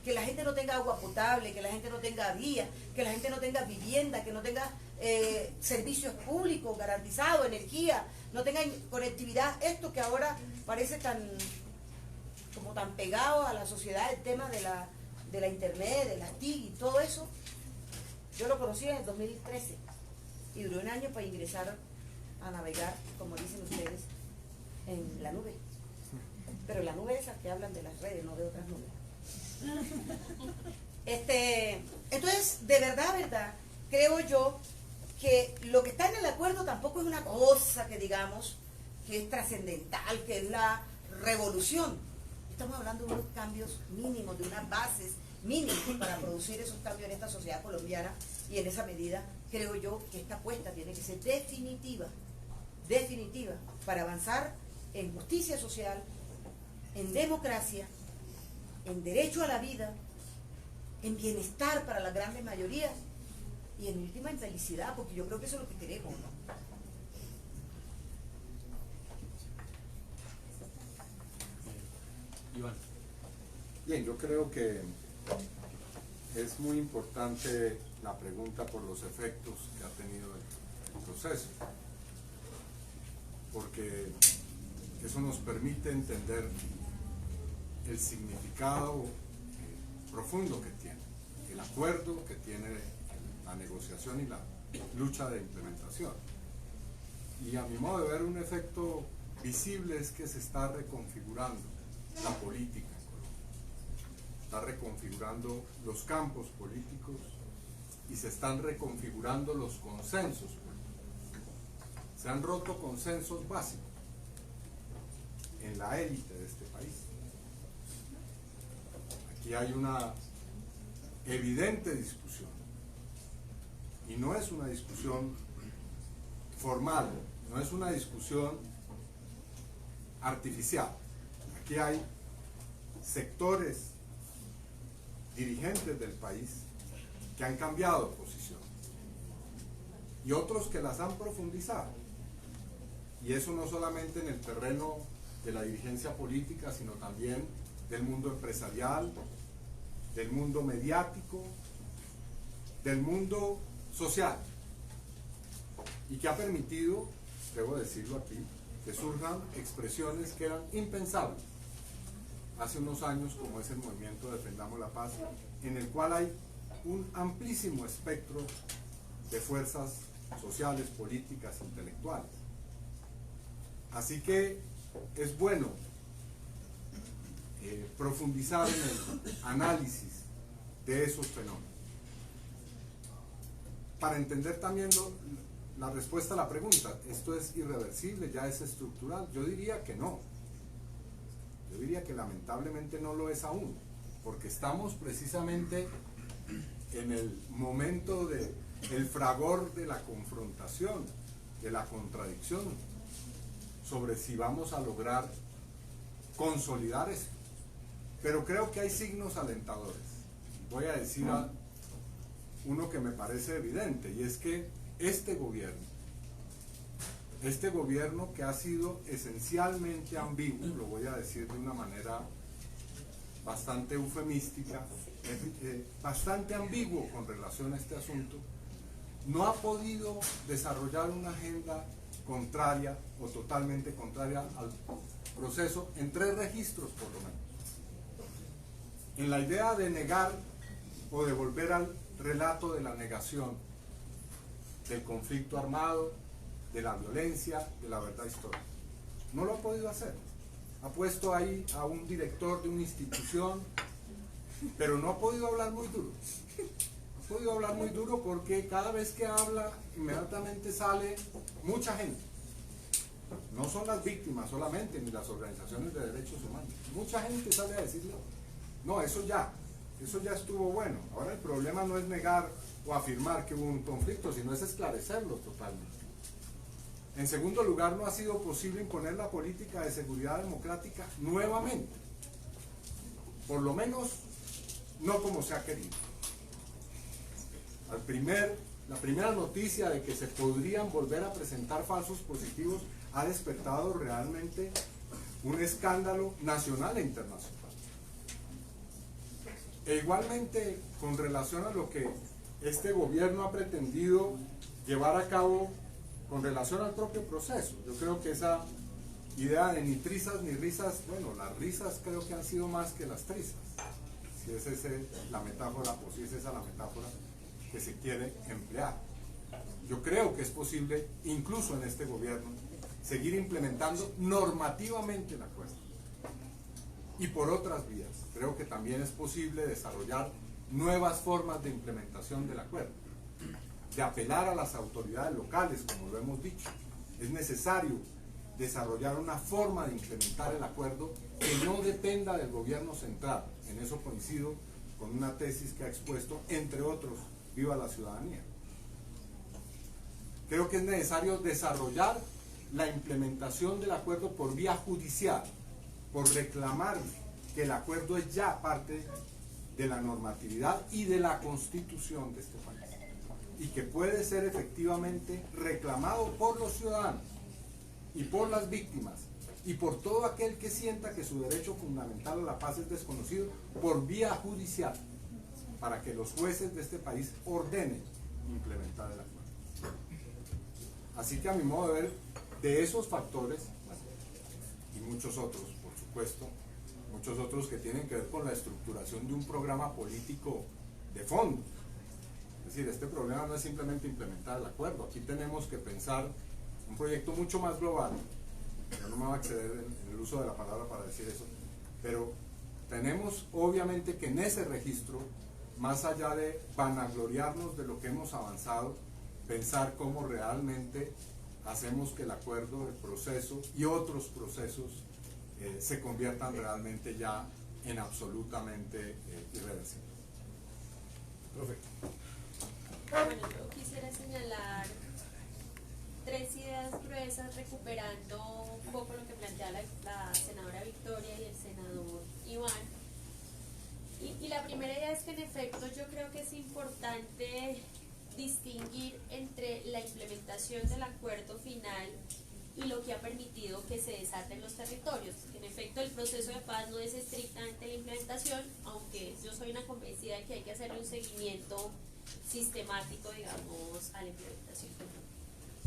que la gente no tenga agua potable, que la gente no tenga vías, que la gente no tenga vivienda, que no tenga servicios públicos garantizados, energía, no tenga conectividad, esto que ahora parece como tan pegado a la sociedad, el tema de la internet, de las TIC y todo eso. Yo lo conocí en el 2013 y duró un año para ingresar a navegar, como dicen ustedes, en la nube. Pero la nube es la que hablan de las redes, no de otras nubes. Entonces, de verdad, creo yo que lo que está en el acuerdo tampoco es una cosa que digamos que es trascendental, que es la revolución. Estamos hablando de unos cambios mínimos, de unas bases mínimas para producir esos cambios en esta sociedad colombiana, y en esa medida creo yo que esta apuesta tiene que ser definitiva para avanzar en justicia social, en democracia, en derecho a la vida, en bienestar para las grandes mayorías y en última en felicidad, porque yo creo que eso es lo que queremos, ¿no? Iván. Bien, yo creo que es muy importante la pregunta por los efectos que ha tenido el proceso, porque eso nos permite entender el significado profundo que tiene, el acuerdo que tiene la negociación y la lucha de implementación. Y a mi modo de ver, un efecto visible es que se está reconfigurando la política en Colombia, está reconfigurando los campos políticos y se están reconfigurando los consensos políticos. Se han roto consensos básicos en la élite de este país. Aquí hay una evidente discusión, y no es una discusión formal, no es una discusión artificial. Aquí hay sectores dirigentes del país que han cambiado posición y otros que las han profundizado, y eso no solamente en el terreno de la dirigencia política, sino también del mundo empresarial, del mundo mediático, del mundo social, y que ha permitido, debo decirlo aquí, que surjan expresiones que eran impensables hace unos años, como es el movimiento Defendamos la Paz, en el cual hay un amplísimo espectro de fuerzas sociales, políticas, intelectuales. Así que es bueno profundizar en el análisis de esos fenómenos para entender también la respuesta a la pregunta. ¿Esto es irreversible, ya es estructural? Yo diría que no. Yo diría que lamentablemente no lo es aún, porque estamos precisamente en el momento del fragor de la confrontación, de la contradicción, sobre si vamos a lograr consolidar esto. Pero creo que hay signos alentadores. Voy a decir uno que me parece evidente, y es que este gobierno que ha sido esencialmente ambiguo, lo voy a decir de una manera bastante eufemística, bastante ambiguo con relación a este asunto, no ha podido desarrollar una agenda contraria o totalmente contraria al proceso en 3 registros por lo menos. En la idea de negar o de volver al relato de la negación del conflicto armado, de la violencia, de la verdad histórica. No lo ha podido hacer. Ha puesto ahí a un director de una institución, pero no ha podido hablar muy duro. No ha podido hablar muy duro porque cada vez que habla, inmediatamente sale mucha gente. No son las víctimas solamente, ni las organizaciones de derechos humanos. Mucha gente sale a decirle, no, eso ya estuvo bueno. Ahora el problema no es negar o afirmar que hubo un conflicto, sino es esclarecerlo totalmente. En segundo lugar, no ha sido posible imponer la política de seguridad democrática nuevamente. Por lo menos, no como se ha querido. La primera noticia de que se podrían volver a presentar falsos positivos ha despertado realmente un escándalo nacional e internacional. E igualmente, con relación a lo que este gobierno ha pretendido llevar a cabo con relación al propio proceso, yo creo que esa idea de ni trizas ni risas, bueno, las risas creo que han sido más que las trizas, si es esa la metáfora, o si es esa la metáfora que se quiere emplear. Yo creo que es posible, incluso en este gobierno, seguir implementando normativamente el acuerdo. Y por otras vías, creo que también es posible desarrollar nuevas formas de implementación del acuerdo, de apelar a las autoridades locales, como lo hemos dicho. Es necesario desarrollar una forma de implementar el acuerdo que no dependa del gobierno central. En eso coincido con una tesis que ha expuesto, entre otros, Viva la Ciudadanía. Creo que es necesario desarrollar la implementación del acuerdo por vía judicial, por reclamar que el acuerdo es ya parte de la normatividad y de la constitución de este país, y que puede ser efectivamente reclamado por los ciudadanos y por las víctimas y por todo aquel que sienta que su derecho fundamental a la paz es desconocido, por vía judicial, para que los jueces de este país ordenen implementar el acuerdo. Así que, a mi modo de ver, de esos factores, y muchos otros, por supuesto, muchos otros que tienen que ver con la estructuración de un programa político de fondo. Es decir, este problema no es simplemente implementar el acuerdo, aquí tenemos que pensar un proyecto mucho más global. Yo no me voy a exceder en el uso de la palabra para decir eso, pero tenemos obviamente que en ese registro, más allá de vanagloriarnos de lo que hemos avanzado, pensar cómo realmente hacemos que el acuerdo, el proceso y otros procesos se conviertan realmente ya en absolutamente irreversibles. Profe. Bueno, yo quisiera señalar 3 ideas gruesas recuperando un poco lo que plantea la senadora Victoria y el senador Iván. Y la primera idea es que en efecto yo creo que es importante distinguir entre la implementación del acuerdo final y lo que ha permitido que se desaten los territorios. En efecto, el proceso de paz no es estrictamente la implementación, aunque yo soy una convencida de que hay que hacerle un seguimiento sistemático, digamos, a la implementación.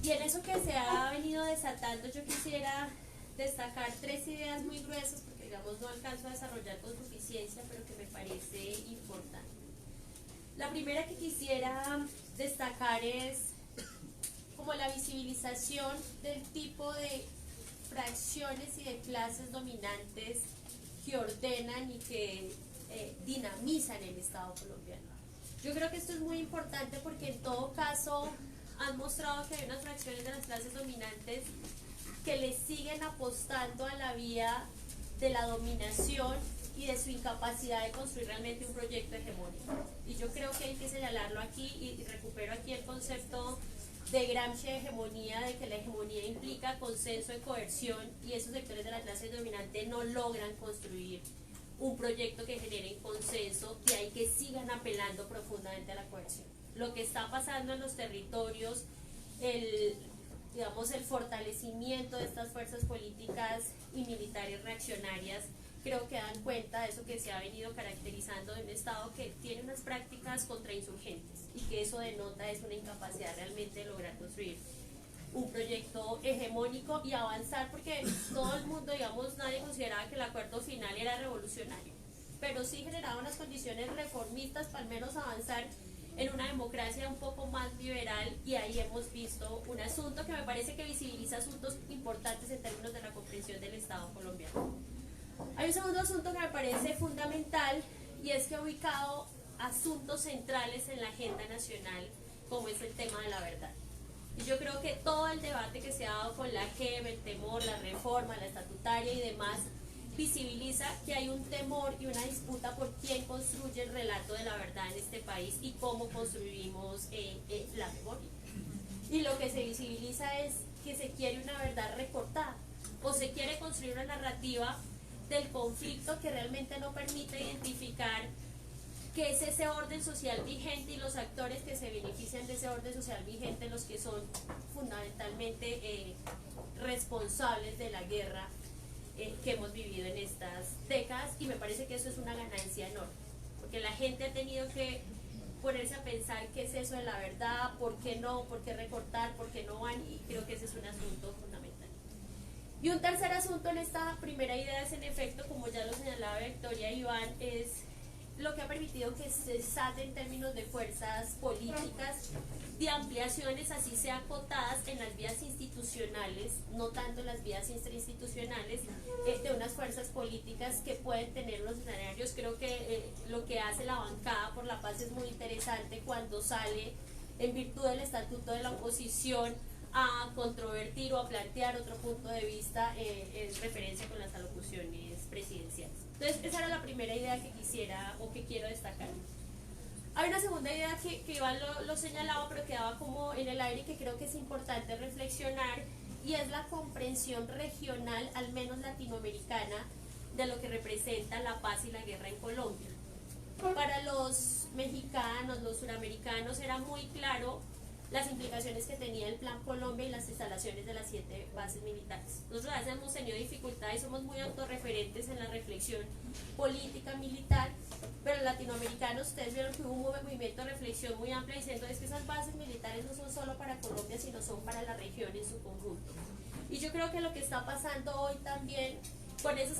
Y en eso que se ha venido desatando, yo quisiera destacar 3 ideas muy gruesas, porque digamos no alcanzo a desarrollar con suficiencia, pero que me parece importante. La primera que quisiera destacar es como la visibilización del tipo de fracciones y de clases dominantes que ordenan y que dinamizan el Estado colombiano. Yo creo que esto es muy importante porque en todo caso han mostrado que hay unas fracciones de las clases dominantes que le siguen apostando a la vía de la dominación y de su incapacidad de construir realmente un proyecto hegemónico. Y yo creo que hay que señalarlo aquí y recupero aquí el concepto de Gramsci de hegemonía, de que la hegemonía implica consenso y coerción, y esos sectores de la clase dominante no logran construir un proyecto que genere consenso, y hay que sigan apelando profundamente a la coerción. Lo que está pasando en los territorios, el fortalecimiento de estas fuerzas políticas y militares reaccionarias, creo que dan cuenta de eso que se ha venido caracterizando en un Estado que tiene unas prácticas contrainsurgentes y que eso denota es una incapacidad realmente de lograr construir un proyecto hegemónico y avanzar, porque todo el mundo, digamos, nadie consideraba que el acuerdo final era revolucionario, pero sí generaba unas condiciones reformistas para al menos avanzar en una democracia un poco más liberal, y ahí hemos visto un asunto que me parece que visibiliza asuntos importantes en términos de la comprensión del Estado colombiano. Hay un segundo asunto que me parece fundamental, y es que ha ubicado asuntos centrales en la agenda nacional, como es el tema de la verdad. Y yo creo que todo todo el debate que se ha dado con la JEP, el temor, la reforma, la estatutaria y demás, visibiliza que hay un temor y una disputa por quién construye el relato de la verdad en este país y cómo construimos la memoria. Y lo que se visibiliza es que se quiere una verdad recortada o se quiere construir una narrativa del conflicto que realmente no permite identificar qué es ese orden social vigente y los actores que se benefician de ese orden social vigente, los que son fundamentalmente responsables de la guerra que hemos vivido en estas décadas, y me parece que eso es una ganancia enorme, porque la gente ha tenido que ponerse a pensar qué es eso de la verdad, por qué no, por qué recortar, por qué no van, y creo que ese es un asunto fundamental. Y un tercer asunto en esta primera idea es, en efecto, como ya lo señalaba Victoria y Iván, es lo que ha permitido que se desate en términos de fuerzas políticas, de ampliaciones, así sea acotadas en las vías institucionales, no tanto en las vías interinstitucionales, de unas fuerzas políticas que pueden tener los escenarios. Creo que lo que hace la bancada por la paz es muy interesante cuando sale, en virtud del estatuto de la oposición, a controvertir o a plantear otro punto de vista en referencia con las alocuciones presidenciales. Entonces, esa era la primera idea que quisiera o que quiero destacar. Hay una segunda idea que Iván lo señalaba, pero quedaba como en el aire, y que creo que es importante reflexionar, y es la comprensión regional, al menos latinoamericana, de lo que representa la paz y la guerra en Colombia. Para los mexicanos, los suramericanos, era muy claro las implicaciones que tenía el Plan Colombia y las instalaciones de las 7 bases militares. Nosotros a veces hemos tenido dificultades y somos muy autorreferentes en la reflexión política militar, pero los latinoamericanos, ustedes vieron que hubo un movimiento de reflexión muy amplio diciendo es que esas bases militares no son solo para Colombia, sino son para la región en su conjunto. Y yo creo que lo que está pasando hoy también con esos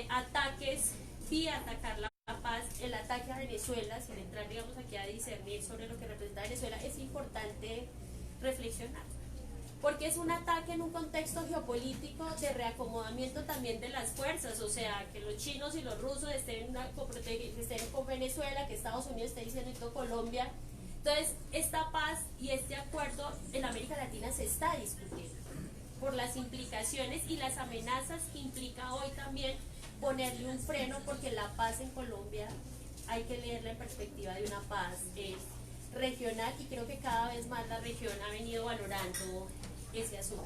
ataques vía atacar la paz, el ataque a Venezuela, sin entrar, digamos, aquí a discernir sobre lo que representa Venezuela, es importante reflexionar, porque es un ataque en un contexto geopolítico de reacomodamiento también de las fuerzas, o sea, que los chinos y los rusos estén con Venezuela, que Estados Unidos esté diciendo Colombia. Entonces, esta paz y este acuerdo en América Latina se está discutiendo por las implicaciones y las amenazas que implica hoy también ponerle un freno, porque la paz en Colombia hay que leerla en perspectiva de una paz regional, y creo que cada vez más la región ha venido valorando ese asunto.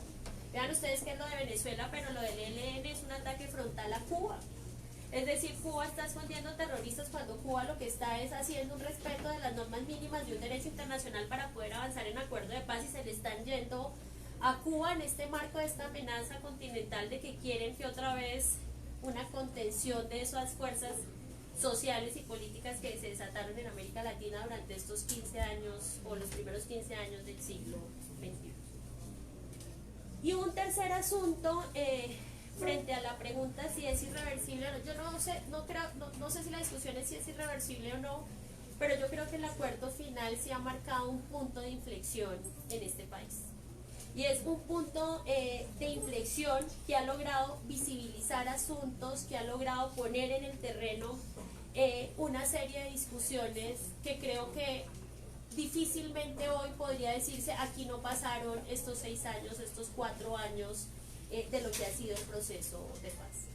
Vean ustedes que es lo de Venezuela, pero lo del ELN es un ataque frontal a Cuba. Es decir, Cuba está escondiendo terroristas cuando Cuba lo que está es haciendo un respeto de las normas mínimas de un derecho internacional para poder avanzar en acuerdo de paz, y se le están yendo a Cuba en este marco de esta amenaza continental de que quieren que otra vez una contención de esas fuerzas sociales y políticas que se desataron en América Latina durante estos 15 años o los primeros 15 años del siglo XXI. Y un tercer asunto, frente a la pregunta si es irreversible o no, yo no sé si la discusión es si es irreversible o no, pero yo creo que el acuerdo final sí ha marcado un punto de inflexión en este país. Y es un punto de inflexión que ha logrado visibilizar asuntos, que ha logrado poner en el terreno una serie de discusiones que creo que difícilmente hoy podría decirse aquí no pasaron estos 6 años, estos 4 años de lo que ha sido el proceso de paz.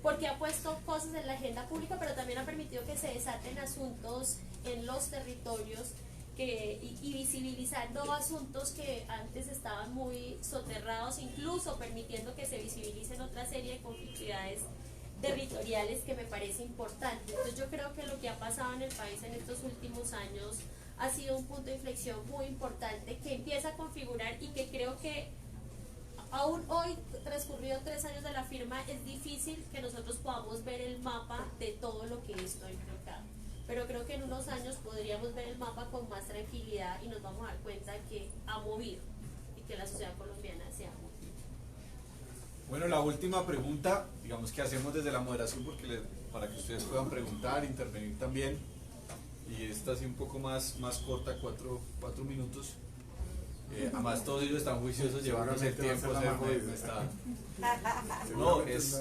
Porque ha puesto cosas en la agenda pública, pero también ha permitido que se desaten asuntos en los territorios, y visibilizando asuntos que antes estaban muy soterrados, incluso permitiendo que se visibilicen otra serie de conflictividades territoriales que me parece importante. Entonces yo creo que lo que ha pasado en el país en estos últimos años ha sido un punto de inflexión muy importante que empieza a configurar, y que creo que aún hoy, transcurrido 3 años de la firma, es difícil que nosotros podamos ver el mapa de todo lo que esto ha implicado. Pero creo que en unos años podríamos ver el mapa con más tranquilidad y nos vamos a dar cuenta que ha movido y que la sociedad colombiana se ha movido. Bueno, la última pregunta, digamos que hacemos desde la moderación para que ustedes puedan preguntar, intervenir también, y esta así un poco más corta, 4 minutos. Además todos ellos están juiciosos, llevarnos el tiempo. No, es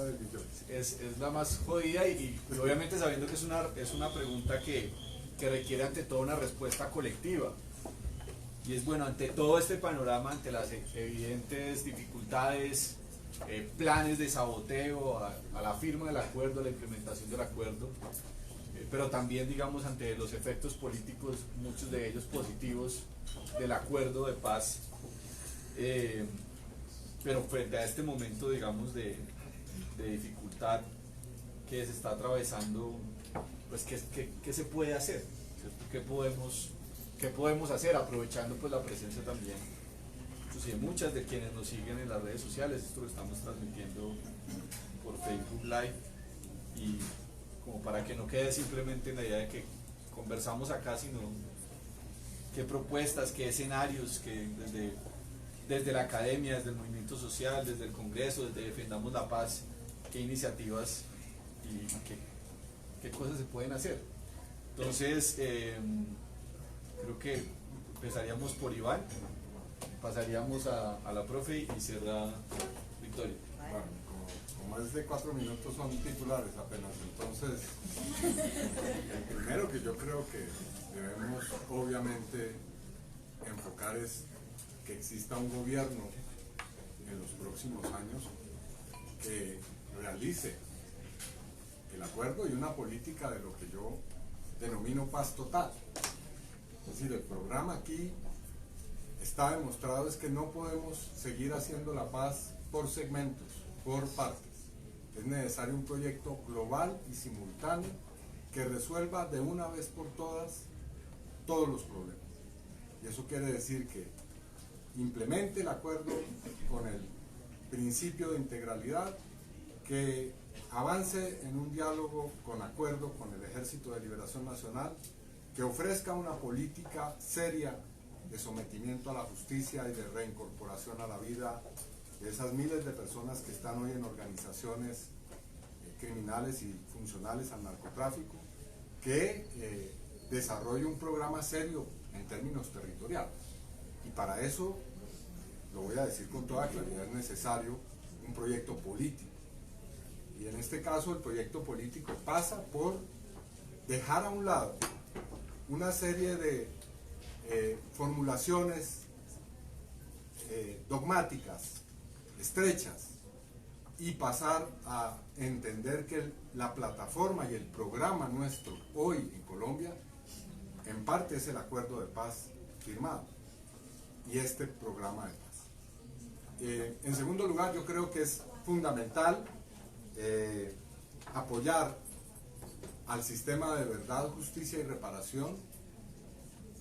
la más jodida, y obviamente sabiendo que es una pregunta que requiere ante todo una respuesta colectiva. Y es bueno, ante todo este panorama, ante las evidentes dificultades, planes de saboteo a la firma del acuerdo, a la implementación del acuerdo, pero también, digamos, ante los efectos políticos, muchos de ellos positivos, del acuerdo de paz, pero frente a este momento, digamos, de dificultad que se está atravesando, pues, ¿qué se puede hacer? ¿Cierto? ¿Qué podemos hacer? Aprovechando pues la presencia también, inclusive muchas de quienes nos siguen en las redes sociales, esto lo estamos transmitiendo por Facebook Live, y como para que no quede simplemente en la idea de que conversamos acá, sino qué propuestas, qué escenarios, que desde la academia, desde el movimiento social, desde el Congreso, desde Defendamos la Paz, qué iniciativas y qué cosas se pueden hacer. Entonces, creo que empezaríamos por Iván, pasaríamos a la profe y cierra Victoria. Bueno, como es de 4 minutos son titulares apenas, entonces el primero que yo creo que debemos obviamente enfocar es que exista un gobierno en los próximos años que realice el acuerdo y una política de lo que yo denomino paz total. Es decir, el programa aquí está demostrado es que no podemos seguir haciendo la paz por segmentos, por partes. Es necesario un proyecto global y simultáneo que resuelva de una vez por todas todos los problemas. Y eso quiere decir que implemente el acuerdo con el principio de integralidad, que avance en un diálogo con acuerdo con el Ejército de Liberación Nacional, que ofrezca una política seria de sometimiento a la justicia y de reincorporación a la vida de esas miles de personas que están hoy en organizaciones criminales y funcionales al narcotráfico, que desarrolle un programa serio en términos territoriales. Y para eso, lo voy a decir con toda claridad, es necesario un proyecto político. Y en este caso el proyecto político pasa por dejar a un lado una serie de formulaciones dogmáticas, estrechas, y pasar a entender que la plataforma y el programa nuestro hoy en Colombia en parte es el acuerdo de paz firmado y este programa de paz. En segundo lugar, yo creo que es fundamental apoyar al sistema de verdad, justicia y reparación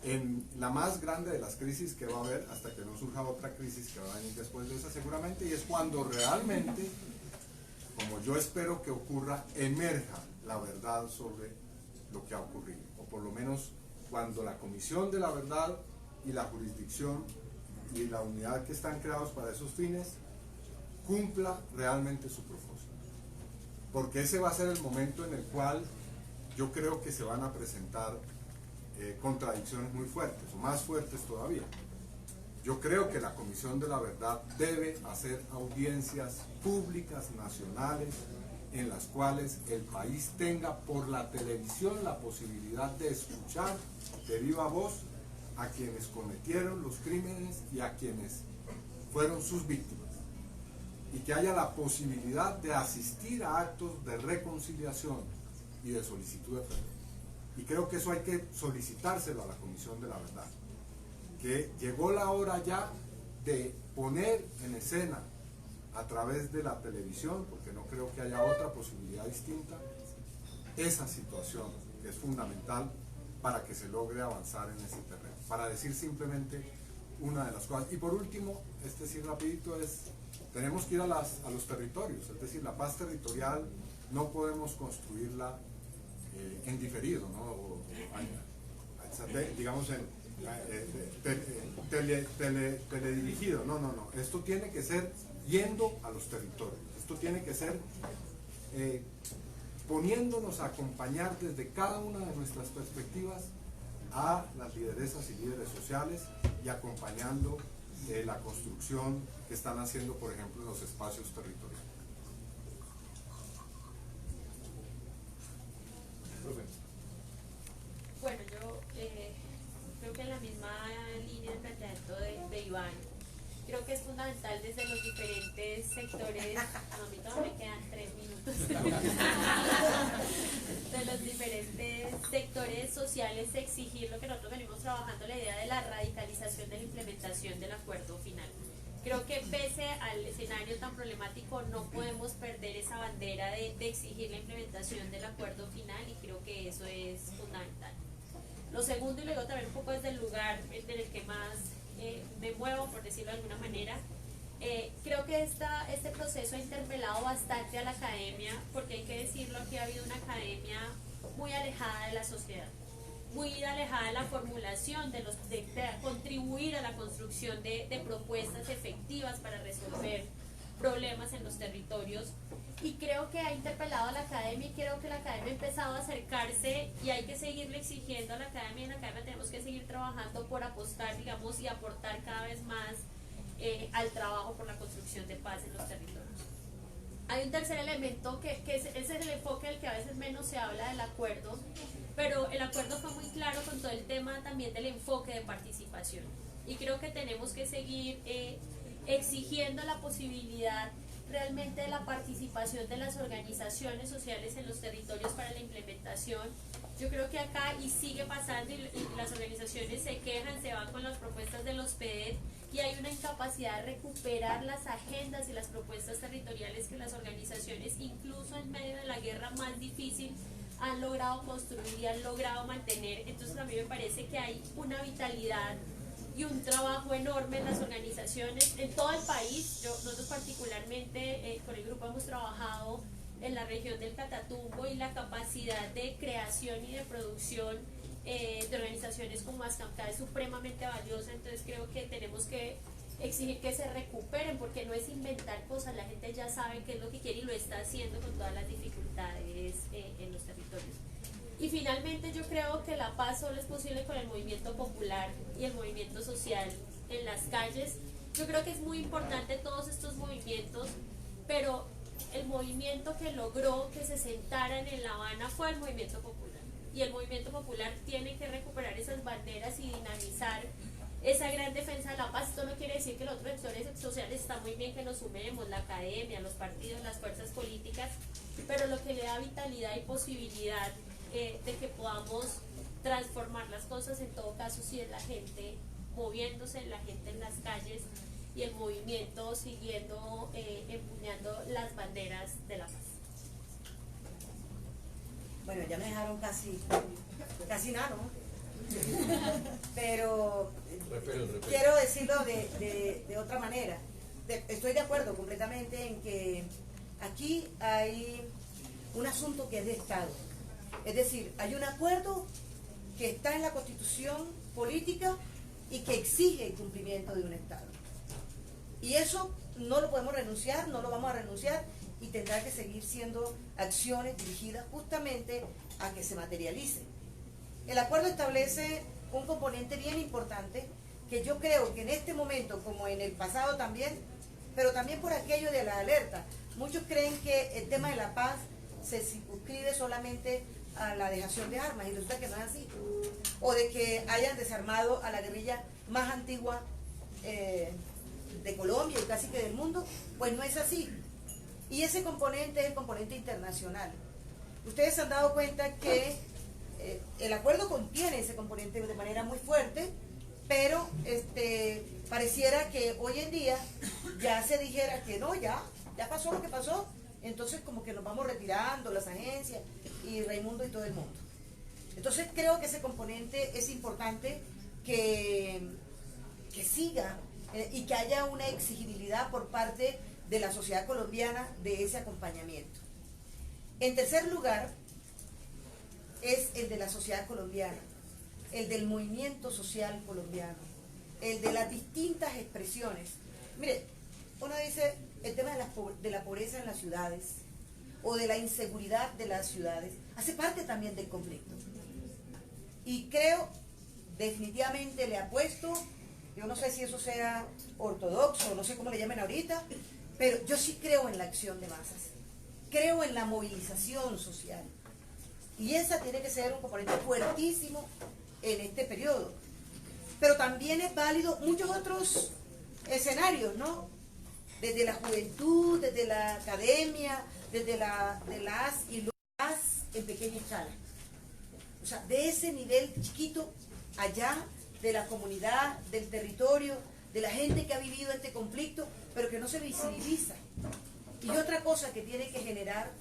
en la más grande de las crisis que va a haber, hasta que no surja otra crisis que va a venir después de esa seguramente, y es cuando realmente, como yo espero que ocurra, emerja la verdad sobre lo que ha ocurrido, o por lo menos cuando la Comisión de la Verdad y la jurisdicción y la unidad que están creados para esos fines cumpla realmente su propósito, porque ese va a ser el momento en el cual yo creo que se van a presentar contradicciones muy fuertes, o más fuertes todavía. Yo creo que la Comisión de la Verdad debe hacer audiencias públicas nacionales en las cuales el país tenga por la televisión la posibilidad de escuchar de viva voz a quienes cometieron los crímenes y a quienes fueron sus víctimas, y que haya la posibilidad de asistir a actos de reconciliación y de solicitud de perdón. Y creo que eso hay que solicitárselo a la Comisión de la Verdad, que llegó la hora ya de poner en escena a través de la televisión, porque no creo que haya otra posibilidad distinta, esa situación que es fundamental para que se logre avanzar en ese terreno. Para decir simplemente una de las cosas. Y por último, sí rapidito, tenemos que ir a los territorios, es decir, la paz territorial no podemos construirla en diferido, ¿no? Digamos teledirigido, no, esto tiene que ser yendo a los territorios, esto tiene que ser poniéndonos a acompañar desde cada una de nuestras perspectivas a las lideresas y líderes sociales y acompañando la construcción que están haciendo, por ejemplo, en los espacios territoriales. Bueno, yo creo que en la misma línea del creo que es fundamental desde los diferentes sectores, no, a mí todavía me quedan 3 minutos, de los diferentes sectores sociales exigir lo que nosotros venimos trabajando, la idea de la radicalización de la implementación del acuerdo final. Creo que pese al escenario tan problemático no podemos perder esa bandera de exigir la implementación del acuerdo final y creo que eso es fundamental. Lo segundo, y luego también un poco desde el lugar en el que más me muevo, por decirlo de alguna manera, creo que este proceso ha interpelado bastante a la academia, porque hay que decirlo, que ha habido una academia muy alejada de la sociedad, muy alejada de la formulación, de contribuir a la construcción de propuestas efectivas para resolver problemas en los territorios, y creo que ha interpelado a la academia y creo que la academia ha empezado a acercarse y hay que seguirle exigiendo a la academia, y en la academia tenemos que seguir trabajando por apostar, digamos, y aportar cada vez más al trabajo por la construcción de paz en los territorios. Hay un tercer elemento que es el enfoque del que a veces menos se habla del acuerdo, pero el acuerdo fue muy claro con todo el tema también del enfoque de participación, y creo que tenemos que seguir exigiendo la posibilidad realmente de la participación de las organizaciones sociales en los territorios para la implementación. Yo creo que acá y sigue pasando y las organizaciones se quejan, se van con las propuestas de los PED y hay una incapacidad de recuperar las agendas y las propuestas territoriales que las organizaciones, incluso en medio de la guerra más difícil, han logrado construir y han logrado mantener. Entonces a mí me parece que hay una vitalidad y un trabajo enorme en las organizaciones en todo el país. Nosotros particularmente con el grupo hemos trabajado en la región del Catatumbo y la capacidad de creación y de producción de organizaciones como Ascamca es supremamente valiosa. Entonces creo que tenemos que exigir que se recuperen, porque no es inventar cosas, la gente ya sabe qué es lo que quiere y lo está haciendo con todas las dificultades en los territorios. Y finalmente yo creo que la paz solo es posible con el movimiento popular y el movimiento social en las calles. Yo creo que es muy importante todos estos movimientos, pero el movimiento que logró que se sentaran en La Habana fue el movimiento popular. Y el movimiento popular tiene que recuperar esas banderas y dinamizar esa gran defensa de la paz. Esto no quiere decir que los otros sectores sociales está muy bien que nos sumemos, la academia, los partidos, las fuerzas políticas, pero lo que le da vitalidad y posibilidad de que podamos transformar las cosas en todo caso si es la gente moviéndose, la gente en las calles y el movimiento siguiendo empuñando las banderas de la paz. Bueno, ya me dejaron casi nada, ¿no? Pero quiero decirlo de otra manera. Estoy de acuerdo completamente en que aquí hay un asunto que es de Estado. Es decir, hay un acuerdo que está en la Constitución política y que exige el cumplimiento de un Estado. Y eso no lo podemos renunciar, no lo vamos a renunciar, y tendrá que seguir siendo acciones dirigidas justamente a que se materialice. El acuerdo establece un componente bien importante que yo creo que en este momento, como en el pasado también, pero también por aquello de la alerta, muchos creen que el tema de la paz se circunscribe solamente a la dejación de armas, y resulta que no es así, o de que hayan desarmado a la guerrilla más antigua de Colombia y casi que del mundo. Pues no es así, y ese componente es el componente internacional. Ustedes se han dado cuenta que el acuerdo contiene ese componente de manera muy fuerte, pero pareciera que hoy en día ya se dijera que no, ya pasó lo que pasó, entonces como que nos vamos retirando las agencias y Raimundo y todo el mundo. Entonces creo que ese componente es importante que siga y que haya una exigibilidad por parte de la sociedad colombiana de ese acompañamiento. En tercer lugar, es el de la sociedad colombiana, el del movimiento social colombiano, el de las distintas expresiones. Mire, uno dice el tema de la pobreza en las ciudades o de la inseguridad de las ciudades, hace parte también del conflicto. Y creo, definitivamente le apuesto, yo no sé si eso sea ortodoxo, no sé cómo le llamen ahorita, pero yo sí creo en la acción de masas, creo en la movilización social. Y esa tiene que ser un componente fuertísimo en este periodo. Pero también es válido muchos otros escenarios, ¿no? Desde la juventud, desde la academia, desde de las y los en pequeña escala. O sea, de ese nivel chiquito, allá, de la comunidad, del territorio, de la gente que ha vivido este conflicto, pero que no se visibiliza. Y otra cosa que tiene que generar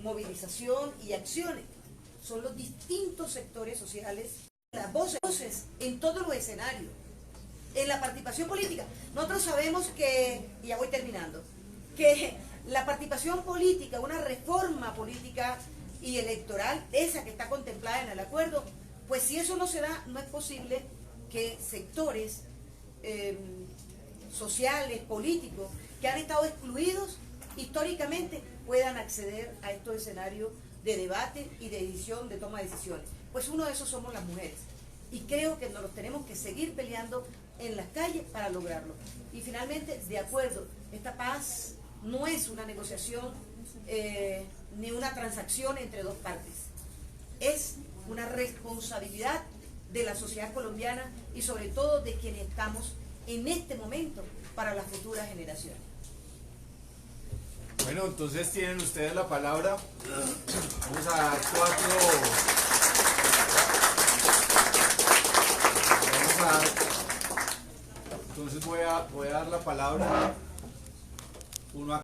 movilización y acciones son los distintos sectores sociales, las voces en todos los escenarios, en la participación política. Nosotros sabemos que, y ya voy terminando, que la participación política, una reforma política y electoral, esa que está contemplada en el acuerdo, pues si eso no se da, no es posible que sectores sociales, políticos, que han estado excluidos históricamente, puedan acceder a estos escenarios de debate y de decisión, de toma de decisiones. Pues uno de esos somos las mujeres. Y creo que nos los tenemos que seguir peleando en las calles para lograrlo. Y finalmente, de acuerdo, esta paz no es una negociación ni una transacción entre dos partes. Es una responsabilidad de la sociedad colombiana y sobre todo de quienes estamos en este momento para las futuras generaciones. Bueno, entonces tienen ustedes la palabra. Vamos a dar entonces voy a dar la palabra uno a